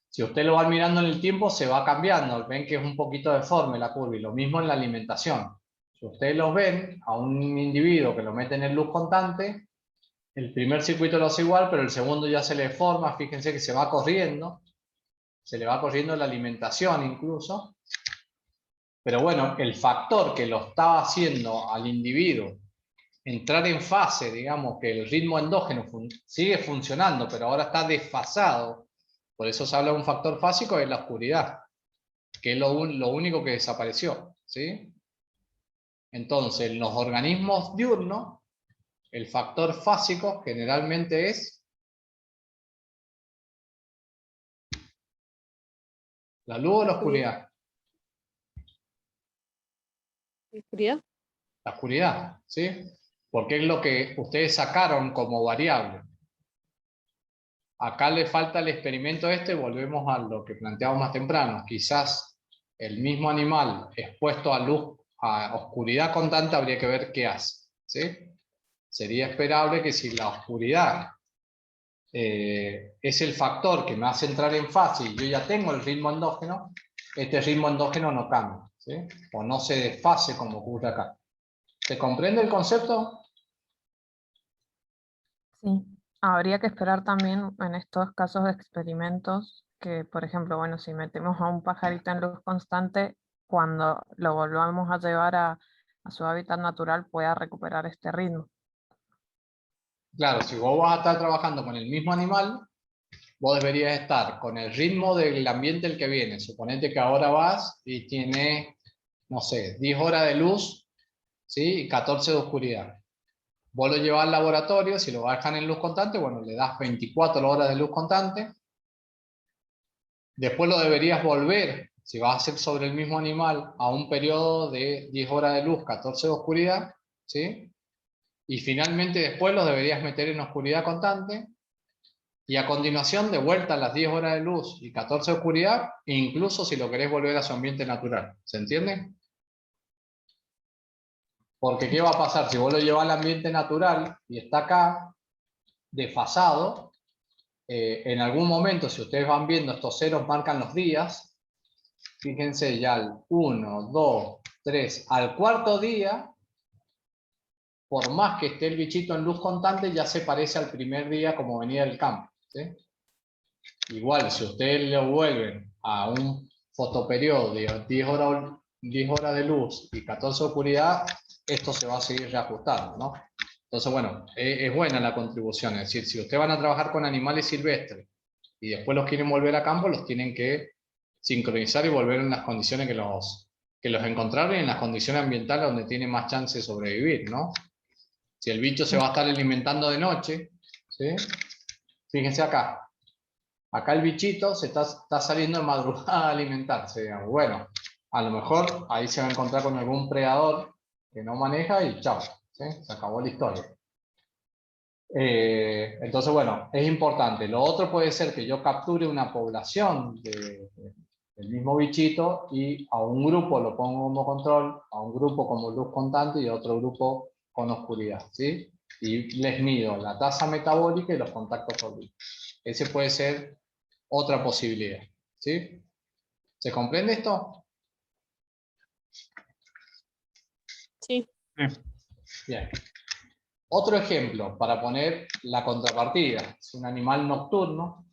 Si usted lo va mirando en el tiempo, se va cambiando. Ven que es un poquito deforme la curva, y lo mismo en la alimentación. Si ustedes los ven, a un individuo que lo meten en luz constante, el primer circuito lo hace igual, pero el segundo ya se le deforma. Fíjense que se va corriendo. Se le va corriendo la alimentación incluso. Pero bueno, el factor que lo estaba haciendo al individuo entrar en fase, digamos, que el ritmo endógeno sigue funcionando, pero ahora está desfasado. Por eso se habla de un factor fásico, es la oscuridad, que es lo único que desapareció, ¿sí? Entonces, en los organismos diurnos, el factor fásico generalmente es la luz o la oscuridad. ¿Oscuridad? La oscuridad, ¿sí? Porque es lo que ustedes sacaron como variable. Acá le falta el experimento volvemos a lo que planteamos más temprano. Quizás el mismo animal expuesto a luz, a oscuridad constante, habría que ver qué hace, ¿sí? Sería esperable que si la oscuridad es el factor que me hace entrar en fase y yo ya tengo el ritmo endógeno, este ritmo endógeno no cambia, ¿sí? O no se desfase como ocurre acá. ¿Se comprende el concepto? Sí. Habría que esperar también en estos casos de experimentos que, por ejemplo, bueno, si metemos a un pajarito en luz constante, cuando lo volvamos a llevar a su hábitat natural pueda recuperar este ritmo. Claro, si vos vas a estar trabajando con el mismo animal, vos deberías estar con el ritmo del ambiente el que viene. Suponete que ahora vas y tiene, no sé, 10 horas de luz, ¿sí? Y 14 de oscuridad. Vos lo llevas al laboratorio, si lo bajan en luz constante, bueno, le das 24 horas de luz constante. Después lo deberías volver, si vas a hacer sobre el mismo animal, a un periodo de 10 horas de luz, 14 de oscuridad, ¿sí? Y finalmente después lo deberías meter en oscuridad constante. Y a continuación, de vuelta a las 10 horas de luz y 14 de oscuridad, incluso si lo querés volver a su ambiente natural. ¿Se entiende? Porque ¿qué va a pasar? Si vos lo llevas al ambiente natural y está acá, desfasado, en algún momento, si ustedes van viendo, estos ceros marcan los días. Fíjense ya al 1, 2, 3, al cuarto día, por más que esté el bichito en luz constante, ya se parece al primer día como venía del campo, ¿sí? Igual, si ustedes lo vuelven a un fotoperiodo de 10 horas de luz y 14 de oscuridad, esto se va a seguir reajustando, ¿no? Entonces, bueno, es buena la contribución. Es decir, si ustedes van a trabajar con animales silvestres y después los quieren volver a campo, los tienen que sincronizar y volver en las condiciones que los encontraron y en las condiciones ambientales donde tienen más chance de sobrevivir, ¿no? Si el bicho se va a estar alimentando de noche, ¿sí? Fíjense acá. Acá el bichito se está saliendo de madrugada a alimentarse, digamos. Bueno, a lo mejor ahí se va a encontrar con algún predador que no maneja y chao, ¿sí? Se acabó la historia. Entonces, bueno, es importante. Lo otro puede ser que yo capture una población del mismo bichito y a un grupo lo pongo como control, a un grupo como luz constante y a otro grupo con oscuridad, ¿sí? Y les mido la tasa metabólica y los contactos por día. Ese puede ser otra posibilidad, ¿sí? ¿Se comprende esto? Sí. Bien. Otro ejemplo para poner la contrapartida. Es un animal nocturno,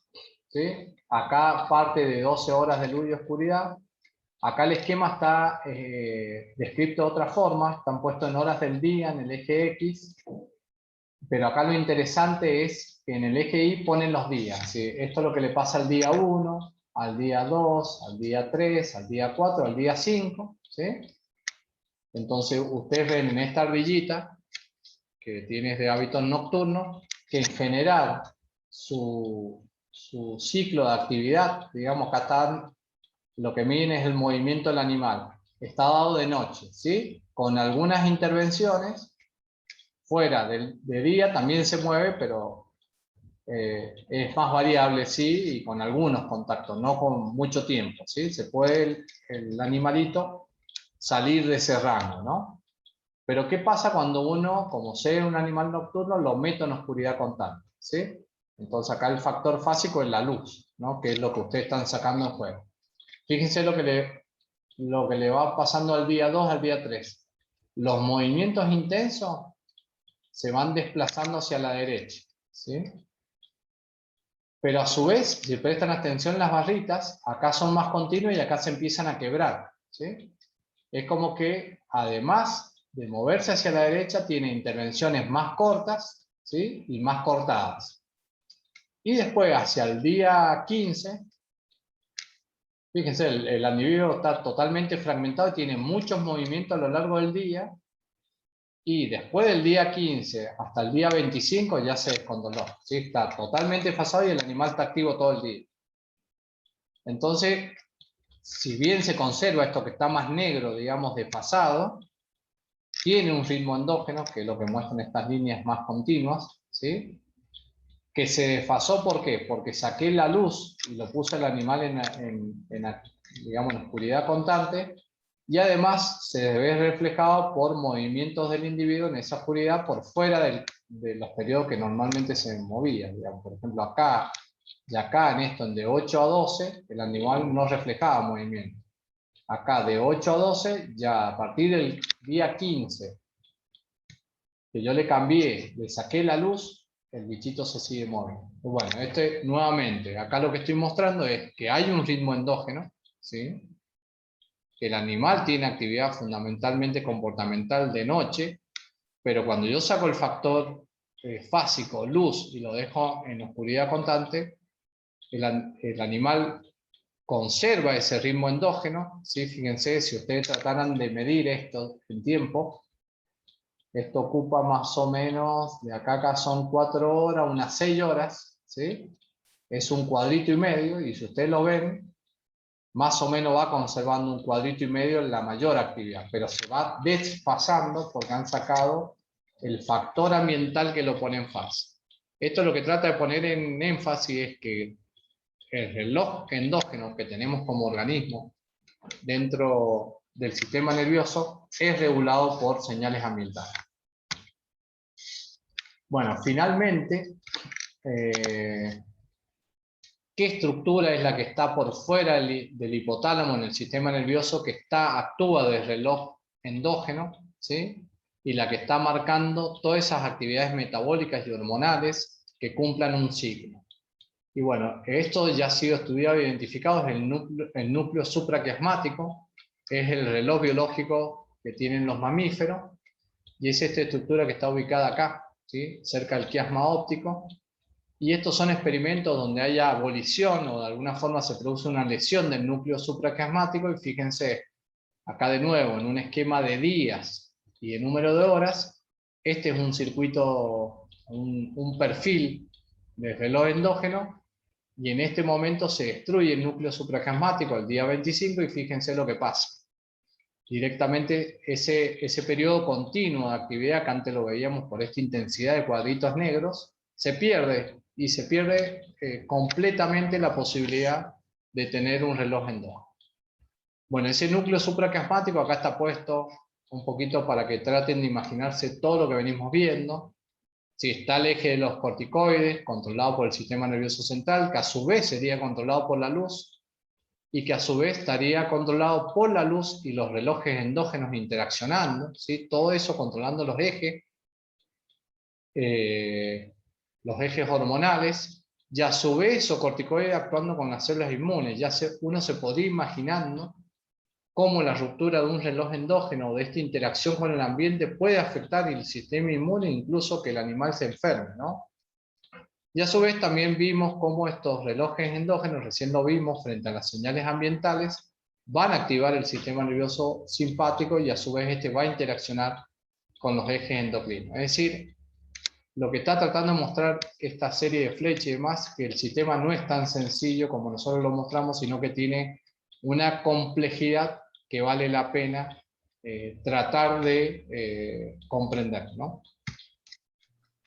¿sí? Acá parte de 12 horas de luz y oscuridad. Acá el esquema está descrito de otra forma. Están puestos en horas del día en el eje X. Pero acá lo interesante es que en el eje Y ponen los días, ¿sí? Esto es lo que le pasa al día 1, al día 2, al día 3, al día 4, al día 5, ¿sí? Entonces ustedes ven en esta ardillita, que tiene de hábitos nocturnos, que en general su ciclo de actividad, digamos que acá lo que miden es el movimiento del animal, está dado de noche, ¿sí? Con algunas intervenciones. Fuera de día también se mueve, pero es más variable, sí, y con algunos contactos, no con mucho tiempo, ¿sí? Se puede el animalito salir de ese rango, ¿no? Pero ¿qué pasa cuando uno, como sea un animal nocturno, lo mete en oscuridad constante, ¿sí? Entonces acá el factor fásico es la luz, ¿no? Que es lo que ustedes están sacando en juego. Fíjense lo que le va pasando al día 2, al día 3. Los movimientos intensos se van desplazando hacia la derecha, ¿sí? Pero a su vez, si prestan atención las barritas, acá son más continuas y acá se empiezan a quebrar, ¿sí? Es como que, además de moverse hacia la derecha, tiene intervenciones más cortas, ¿sí? Y más cortadas. Y después, hacia el día 15, fíjense, el individuo está totalmente fragmentado y tiene muchos movimientos a lo largo del día. Y después del día 15 hasta el día 25 ya se descontroló, ¿sí? Está totalmente desfasado y el animal está activo todo el día. Entonces, si bien se conserva esto que está más negro, digamos, desfasado, tiene un ritmo endógeno, que es lo que muestran estas líneas más continuas, ¿sí? Que se desfasó, ¿por qué? Porque saqué la luz y lo puse al animal digamos, en oscuridad constante, y además se ve reflejado por movimientos del individuo en esa oscuridad por fuera de los periodos que normalmente se movían. Digamos. Por ejemplo, acá y acá en esto, de 8 a 12, el animal no reflejaba movimiento. Acá de 8 a 12, ya a partir del día 15, que yo le cambié, le saqué la luz, el bichito se sigue moviendo. Bueno, nuevamente, acá lo que estoy mostrando es que hay un ritmo endógeno, ¿sí? Que el animal tiene actividad fundamentalmente comportamental de noche, pero cuando yo saco el factor fásico, luz, y lo dejo en oscuridad constante, el animal conserva ese ritmo endógeno, ¿sí? Fíjense, si ustedes trataran de medir esto en tiempo, esto ocupa más o menos, de acá a acá son 4 horas, unas 6 horas, ¿sí? Es un cuadrito y medio, y si ustedes lo ven, más o menos va conservando un cuadrito y medio en la mayor actividad, pero se va desfasando porque han sacado el factor ambiental que lo pone en fase. Esto lo que trata de poner en énfasis es que el reloj endógeno que tenemos como organismo dentro del sistema nervioso es regulado por señales ambientales. Bueno, finalmente, ¿qué estructura es la que está por fuera del hipotálamo en el sistema nervioso que actúa de reloj endógeno, ¿sí? Y la que está marcando todas esas actividades metabólicas y hormonales que cumplan un ciclo? Y bueno, esto ya ha sido estudiado e identificado, es el núcleo supraquiasmático, es el reloj biológico que tienen los mamíferos, y es esta estructura que está ubicada acá, ¿sí? Cerca del quiasma óptico. Y estos son experimentos donde haya abolición o de alguna forma se produce una lesión del núcleo supraquiasmático, y fíjense, acá de nuevo, en un esquema de días y de número de horas, este es un circuito, un perfil de reloj endógeno, y en este momento se destruye el núcleo supraquiasmático al día 25 y fíjense lo que pasa. Directamente ese periodo continuo de actividad que antes lo veíamos por esta intensidad de cuadritos negros, se pierde, y se pierde completamente la posibilidad de tener un reloj endógeno. Bueno, ese núcleo supraquiasmático acá está puesto un poquito para que traten de imaginarse todo lo que venimos viendo. Si está el eje de los corticoides, controlado por el sistema nervioso central, que a su vez sería controlado por la luz, y que a su vez estaría controlado por la luz y los relojes endógenos interaccionando, ¿sí? Todo eso controlando los ejes hormonales, y a su vez esos corticoides actuando con las células inmunes. Uno se podría imaginando cómo la ruptura de un reloj endógeno o de esta interacción con el ambiente puede afectar el sistema inmune, incluso que el animal se enferme, ¿no? Y a su vez también vimos cómo estos relojes endógenos, recién lo vimos frente a las señales ambientales, van a activar el sistema nervioso simpático, y a su vez este va a interaccionar con los ejes endocrinos. Es decir, lo que está tratando de mostrar esta serie de flechas y demás, que el sistema no es tan sencillo como nosotros lo mostramos, sino que tiene una complejidad que vale la pena tratar de comprender, ¿no?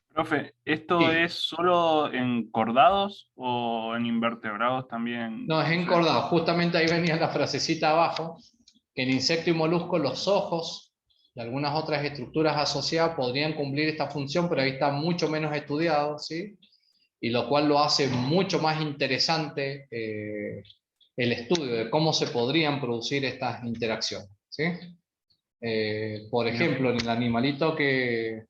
Profe, ¿esto Sí. es solo en cordados o en invertebrados también? No, es encordado. Justamente ahí venía la frasecita abajo, que en insecto y molusco los ojos y algunas otras estructuras asociadas podrían cumplir esta función, pero ahí está mucho menos estudiado, ¿sí? Y lo cual lo hace mucho más interesante el estudio de cómo se podrían producir estas interacciones, ¿sí? Por ejemplo, en el animalito que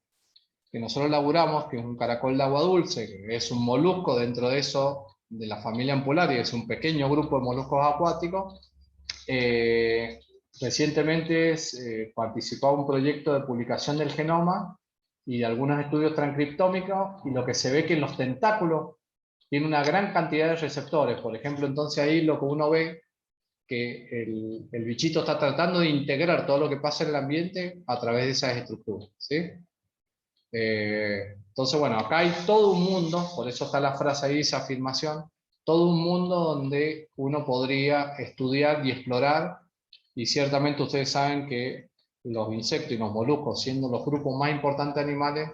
nosotros laburamos, que es un caracol de agua dulce, que es un molusco dentro de eso, de la familia Ampularia, es un pequeño grupo de moluscos acuáticos. Recientemente participó en un proyecto de publicación del genoma y de algunos estudios transcriptómicos, y lo que se ve que en los tentáculos tiene una gran cantidad de receptores. Por ejemplo, entonces ahí lo que uno ve que el bichito está tratando de integrar todo lo que pasa en el ambiente a través de esas estructuras, ¿sí? Entonces, bueno, acá hay todo un mundo, por eso está la frase ahí, esa afirmación, todo un mundo donde uno podría estudiar y explorar, y ciertamente ustedes saben que los insectos y los moluscos, siendo los grupos más importantes de animales,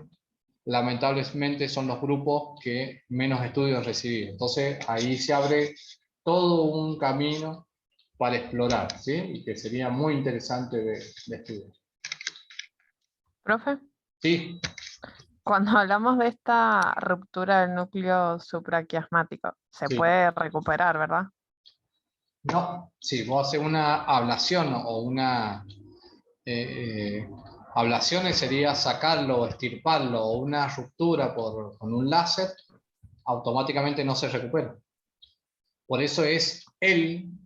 lamentablemente son los grupos que menos estudios han recibido. Entonces, ahí se abre todo un camino para explorar, ¿sí? Y que sería muy interesante de estudiar. Profe, Sí. cuando hablamos de esta ruptura del núcleo supraquiasmático, se Sí. puede recuperar, ¿verdad? No, si vos haces una ablación o una ablaciones sería sacarlo o extirparlo, o una ruptura con un láser, automáticamente no se recupera. Por eso es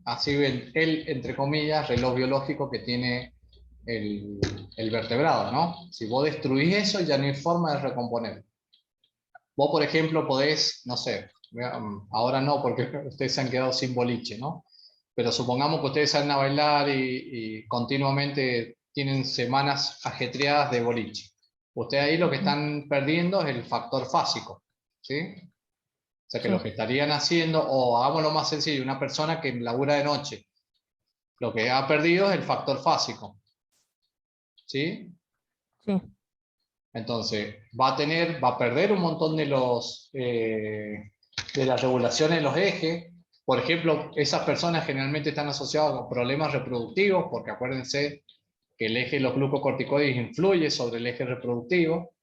así entre comillas, reloj biológico que tiene el vertebrado, ¿no? Si vos destruís eso, ya no hay forma de recomponerlo. Vos, por ejemplo, podés, no sé, Ahora no, porque ustedes se han quedado sin boliche, ¿no? Pero supongamos que ustedes salen a bailar y continuamente tienen semanas ajetreadas de boliche. Ustedes ahí lo que están perdiendo es el factor fásico, ¿sí? O sea que Sí. lo que estarían haciendo, o hagámoslo más sencillo, una persona que labura de noche, lo que ha perdido es el factor fásico, ¿sí? Sí. Entonces, va a perder un montón de de las regulaciones de los ejes. Por ejemplo, esas personas generalmente están asociadas con problemas reproductivos, porque acuérdense que el eje de los glucocorticoides influye sobre el eje reproductivo.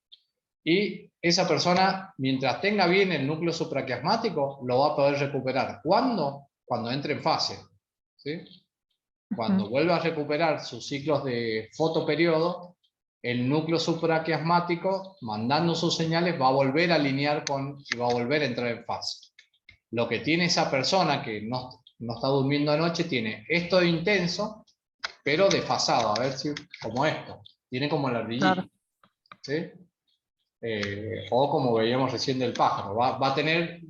Y esa persona, mientras tenga bien el núcleo supraquiasmático, lo va a poder recuperar. ¿Cuándo? Cuando entre en fase, ¿sí? Cuando vuelva a recuperar sus ciclos de fotoperiodo, el núcleo supraquiasmático, mandando sus señales, va a volver a alinear y va a volver a entrar en fase. Lo que tiene esa persona que no está durmiendo anoche, tiene esto de intenso, pero desfasado, a ver si, como esto, tiene como la ardillita, Claro. ¿sí? O como veíamos recién del pájaro, va a tener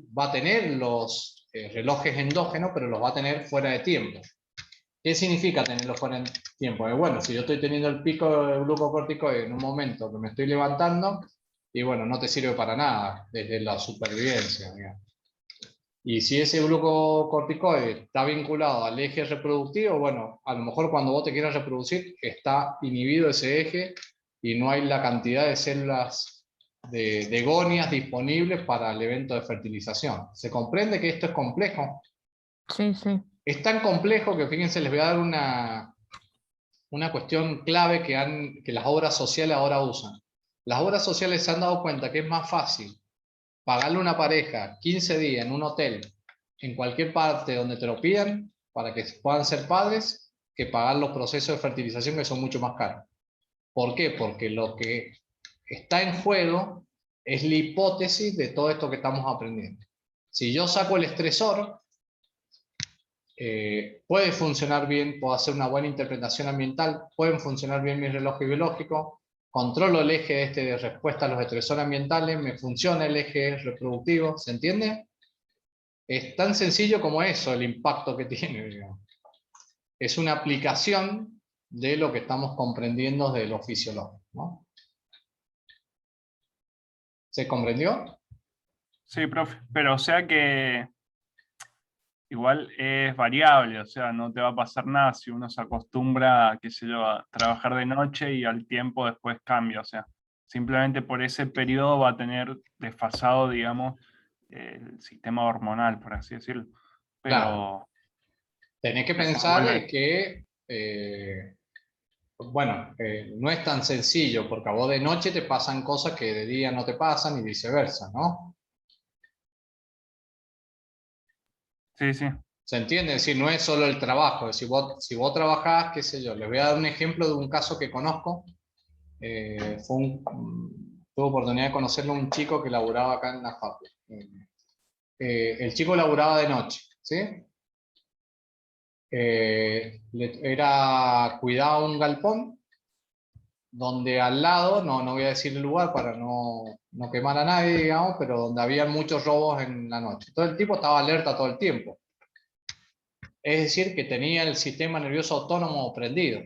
los relojes endógenos, pero los va a tener fuera de tiempo. ¿Qué significa tenerlo fuera de tiempo? Bueno, si yo estoy teniendo el pico de glucocorticoide en un momento que me estoy levantando, y bueno, no te sirve para nada desde la supervivencia, digamos. Y si ese glucocorticoide está vinculado al eje reproductivo, bueno, a lo mejor cuando vos te quieras reproducir está inhibido ese eje y no hay la cantidad de células de gonias disponibles para el evento de fertilización. ¿Se comprende que esto es complejo? Sí, sí. Es tan complejo que, fíjense, les voy a dar una cuestión clave que las obras sociales ahora usan. Las obras sociales se han dado cuenta que es más fácil pagarle a una pareja 15 días en un hotel, en cualquier parte donde te lo pidan, para que puedan ser padres, que pagar los procesos de fertilización que son mucho más caros. ¿Por qué? Porque lo que está en juego es la hipótesis de todo esto que estamos aprendiendo. Si yo saco el estresor, puede funcionar bien, puedo hacer una buena interpretación ambiental, pueden funcionar bien mis relojes biológicos, controlo el eje de respuesta a los estresores ambientales, me funciona el eje reproductivo, ¿se entiende? Es tan sencillo como eso el impacto que tiene, digamos. Es una aplicación de lo que estamos comprendiendo de lo fisiológico, ¿no? ¿Se comprendió? Sí, profe, pero o sea que igual es variable, o sea, no te va a pasar nada si uno se acostumbra, qué sé yo, a trabajar de noche y al tiempo después cambia, o sea, simplemente por ese periodo va a tener desfasado, digamos, el sistema hormonal, por así decirlo. Claro. Pero Tenés que después pensar vuelve. que, bueno, no es tan sencillo, porque a vos de noche te pasan cosas que de día no te pasan y viceversa, ¿no? Sí, sí. ¿Se entiende? Es decir, no es solo el trabajo. Si vos trabajás, qué sé yo, les voy a dar un ejemplo de un caso que conozco. Tuve oportunidad de conocerlo un chico que laburaba acá en la facu. El chico laburaba de noche, ¿sí? Cuidaba un galpón donde al lado, no voy a decir el lugar para no quemar a nadie, digamos, pero donde había muchos robos en la noche. Todo el tipo estaba alerta todo el tiempo. Es decir, que tenía el sistema nervioso autónomo prendido,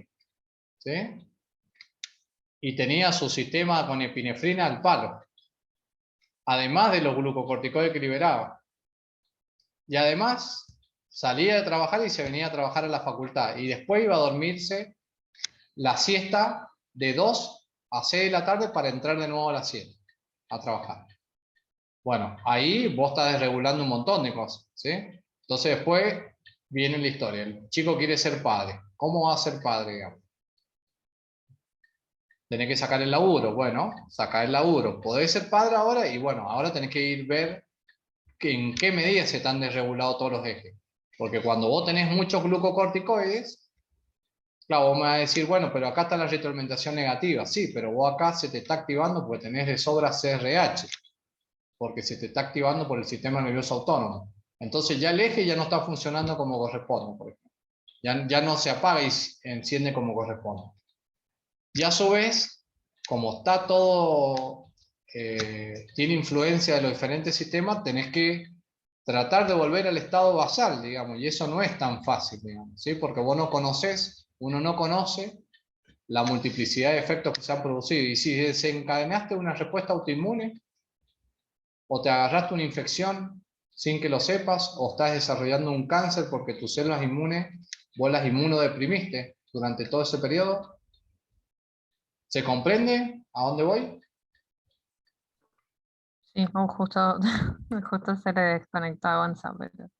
¿sí? Y tenía su sistema con epinefrina al palo, además de los glucocorticoides que liberaba. Y además salía de trabajar y se venía a trabajar a la facultad. Y después iba a dormirse la siesta de 2 a 6 de la tarde para entrar de nuevo a las 7 a trabajar. Bueno, ahí vos estás desregulando un montón de cosas, ¿sí? Entonces después viene la historia. El chico quiere ser padre. ¿Cómo va a ser padre, digamos? Tenés que sacar el laburo. Bueno, sacar el laburo. Podés ser padre ahora y bueno, ahora tenés que ir ver en qué medida se están desregulados todos los ejes. Porque cuando vos tenés muchos glucocorticoides, claro, vos me vas a decir, bueno, pero acá está la retroalimentación negativa. Sí, pero vos acá se te está activando porque tenés de sobra CRH. Porque se te está activando por el sistema nervioso autónomo. Entonces ya el eje ya no está funcionando como corresponde, por ejemplo. Ya no se apaga y enciende como corresponde. Y a su vez, como está todo, tiene influencia de los diferentes sistemas, tenés que tratar de volver al estado basal, digamos, y eso no es tan fácil, digamos, ¿sí? Porque uno no conoce la multiplicidad de efectos que se han producido, y si desencadenaste una respuesta autoinmune, o te agarraste una infección sin que lo sepas, o estás desarrollando un cáncer porque tus células inmunes, vos las inmunodeprimiste durante todo ese periodo. ¿Se comprende a dónde voy? Sí, justo, justo se le desconectó a Gonza, pero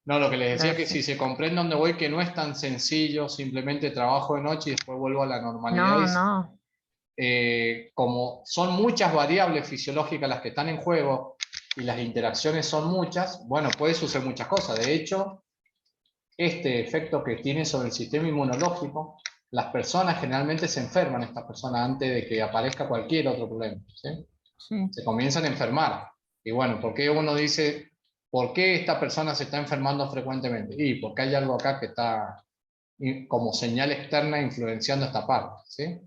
No, lo que les decía es que sí. si se comprende a dónde voy, que no es tan sencillo, simplemente trabajo de noche y después vuelvo a la normalidad. No, no. Como son muchas variables fisiológicas las que están en juego y las interacciones son muchas, bueno, puede suceder muchas cosas. De hecho, este efecto que tiene sobre el sistema inmunológico, las personas generalmente se enferman, estas personas, antes de que aparezca cualquier otro problema, ¿sí? Sí. Se comienzan a enfermar. Y bueno, ¿por qué uno dice, por qué esta persona se está enfermando frecuentemente? Y porque hay algo acá que está como señal externa influenciando esta parte, ¿sí?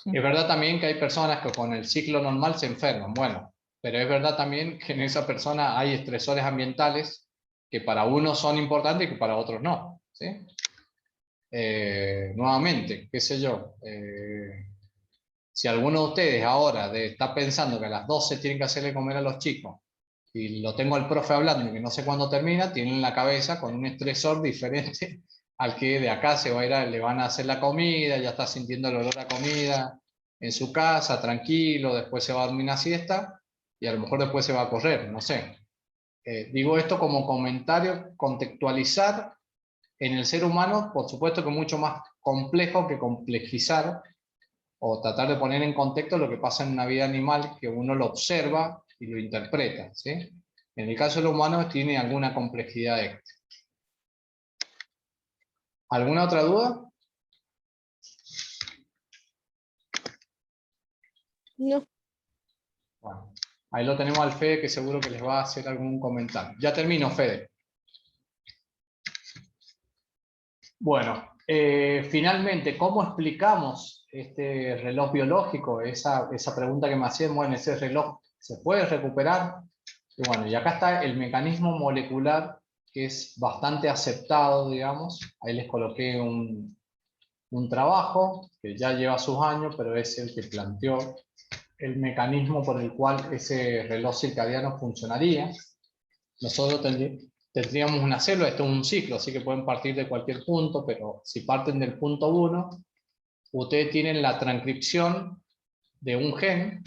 Sí. Es verdad también que hay personas que con el ciclo normal se enferman, bueno, pero es verdad también que en esa persona hay estresores ambientales que para unos son importantes y que para otros no, ¿sí? Nuevamente, qué sé yo, si alguno de ustedes ahora está pensando que a las 12 tienen que hacerle comer a los chicos y lo tengo al profe hablando y que no sé cuándo termina, tienen la cabeza con un estresor diferente al que de acá se va a ir le van a hacer la comida, ya está sintiendo el olor a comida en su casa, tranquilo, después se va a dormir una siesta y a lo mejor después se va a correr, no sé. Digo esto como comentario, contextualizar en el ser humano, por supuesto que es mucho más complejo que complejizar o tratar de poner en contexto lo que pasa en una vida animal, que uno lo observa y lo interpreta, ¿sí? En el caso de los humanos tiene alguna complejidad extra. ¿Alguna otra duda? No. Bueno, ahí lo tenemos al Fede, que seguro que les va a hacer algún comentario. Ya termino, Fede. Bueno, finalmente, ¿cómo explicamos este reloj biológico? Esa pregunta que me hacían, bueno, ese reloj ¿se puede recuperar? Y bueno, y acá está el mecanismo molecular, que es bastante aceptado, digamos. Ahí les coloqué un trabajo que ya lleva sus años, pero es el que planteó el mecanismo por el cual ese reloj circadiano funcionaría. Nosotros tendríamos una célula, esto es un ciclo, así que pueden partir de cualquier punto, pero si parten del punto 1, ustedes tienen la transcripción de un gen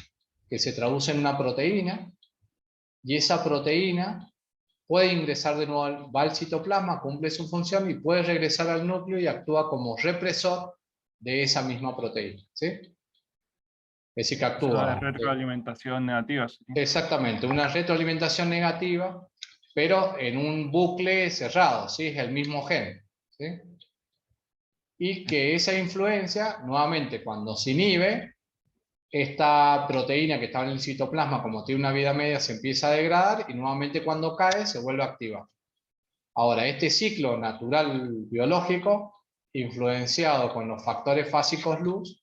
que se traduce en una proteína, y esa proteína puede ingresar de nuevo, va al citoplasma, cumple su función y puede regresar al núcleo y actúa como represor de esa misma proteína, ¿sí? Es decir, que Eso de actúa. retroalimentación negativa. ¿Sí? Exactamente, una retroalimentación negativa, pero en un bucle cerrado, ¿sí? Es el mismo gen, ¿sí? Y que esa influencia, nuevamente, cuando se inhibe, esta proteína que estaba en el citoplasma, como tiene una vida media, se empieza a degradar y nuevamente cuando cae se vuelve a activar. Ahora, este ciclo natural biológico, influenciado con los factores fásicos luz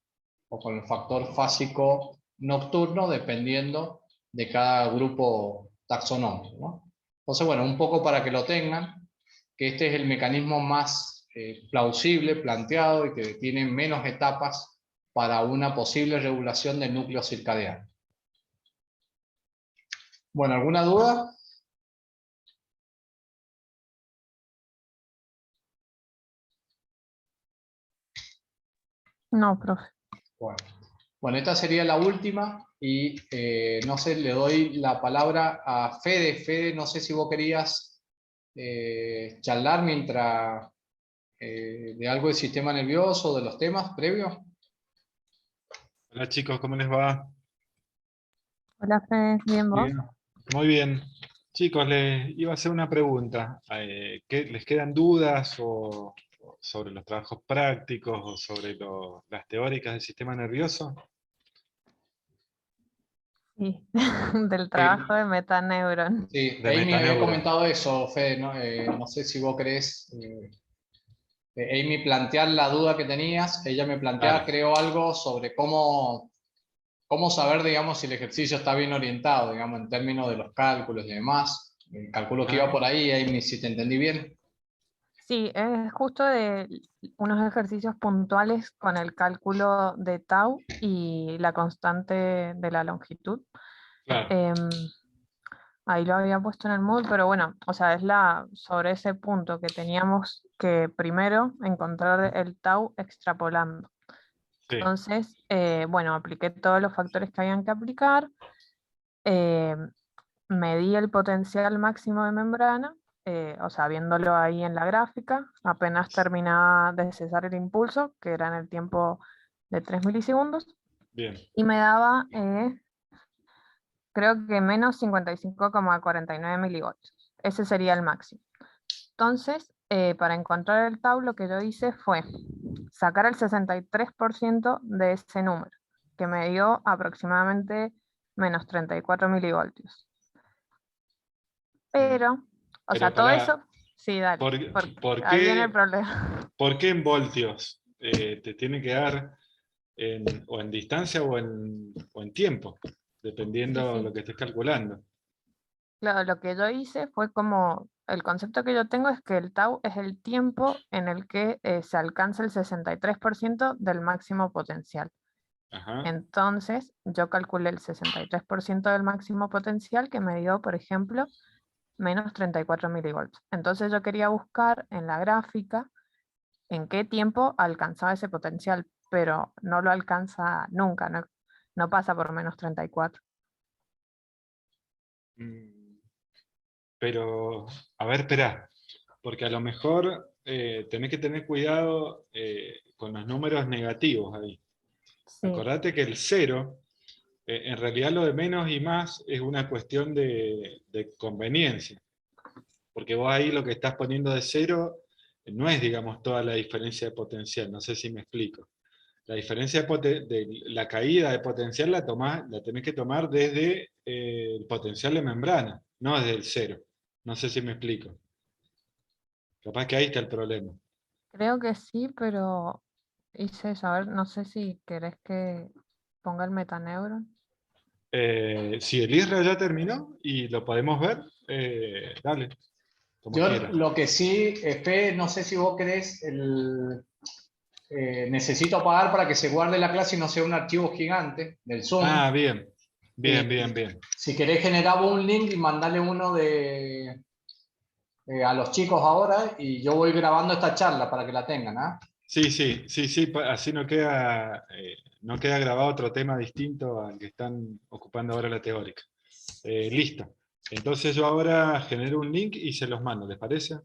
o con el factor fásico nocturno, dependiendo de cada grupo taxonómico, ¿no? Entonces, bueno, un poco para que lo tengan, que este es el mecanismo más plausible, planteado y que tiene menos etapas para una posible regulación del núcleo circadiano. Bueno, ¿alguna duda? No, profe. Bueno, esta sería la última y no sé, le doy la palabra a Fede. Fede, no sé si vos querías charlar mientras de algo del sistema nervioso, de los temas previos. Hola chicos, ¿cómo les va? Hola, Fede, ¿bien vos? Bien. Muy bien. Chicos, les iba a hacer una pregunta. ¿Les quedan dudas sobre los trabajos prácticos o sobre las teóricas del sistema nervioso? Sí, del trabajo de Metaneuron. Sí, De Amy había metaneuron. comentado eso, Fede, ¿no? No sé si vos querés, Amy, plantear la duda que tenías. Ella me planteaba, Dale. creo, algo sobre cómo ¿Cómo saber, digamos, si el ejercicio está bien orientado, digamos, en términos de los cálculos y demás? Calculo que iba por ahí, si te entendí bien. Sí, es justo de unos ejercicios puntuales con el cálculo de tau y la constante de la longitud. Claro, Em, Ahí lo había puesto en el Moodle, pero bueno, o sea, es sobre ese punto que teníamos que primero encontrar el tau extrapolando. sí, Entonces, bueno, apliqué todos los factores que habían que aplicar, eh, medí el potencial máximo de membrana, o sea, viéndolo ahí en la gráfica, apenas terminaba de cesar el impulso, que era en el tiempo de 3 milisegundos, bien. y me daba, creo que menos 55,49 milivoltios. Ese sería el máximo. Entonces, para encontrar el tau, lo que yo hice fue sacar el 63% de ese número, que me dio aproximadamente menos 34 milivoltios. Pero, o Pero sea, todo pará, eso, sí, dale, ¿por ahí viene el qué, problema. por qué en voltios? ¿Te tiene que dar o en distancia o en tiempo? Sí, Dependiendo de lo sí. que estés calculando. Claro, lo que yo hice fue como, el concepto que yo tengo es que el tau es el tiempo en el que se alcanza el 63% del máximo potencial. Ajá, Entonces, yo calculé el 63% del máximo potencial que me dio, por ejemplo, menos 34 milivolts. Entonces yo quería buscar en la gráfica en qué tiempo alcanzaba ese potencial, pero no lo alcanza nunca, no pasa por menos 34. mm, pero, a ver, espera, porque a lo mejor tenés que tener cuidado con los números negativos ahí. Sí, Acordate que el cero, en realidad lo de menos y más es una cuestión de conveniencia, porque vos ahí lo que estás poniendo de cero no es, digamos, toda la diferencia de potencial, no sé si me explico. La diferencia de la caída de potencial la tenés que tomar desde el potencial de membrana, no desde el cero. No sé si me explico. Capaz que ahí está el problema. creo que sí, pero hice eso. A ver, no sé si querés que ponga el metaneuron. Si el ISRA ya terminó y lo podemos ver, dale, como Yo quieras. lo que sí, Fe, no sé si vos querés, necesito pagar para que se guarde la clase y no sea un archivo gigante del Zoom. Ah, bien, bien, bien, Y bien. si querés generar un link y mandarle uno a los chicos ahora y yo voy grabando esta charla para que la tengan, ¿ah? Sí, sí, sí, sí, así no queda grabado otro tema distinto al que están ocupando ahora la teórica. Listo. Entonces yo ahora genero un link y se los mando, ¿les parece?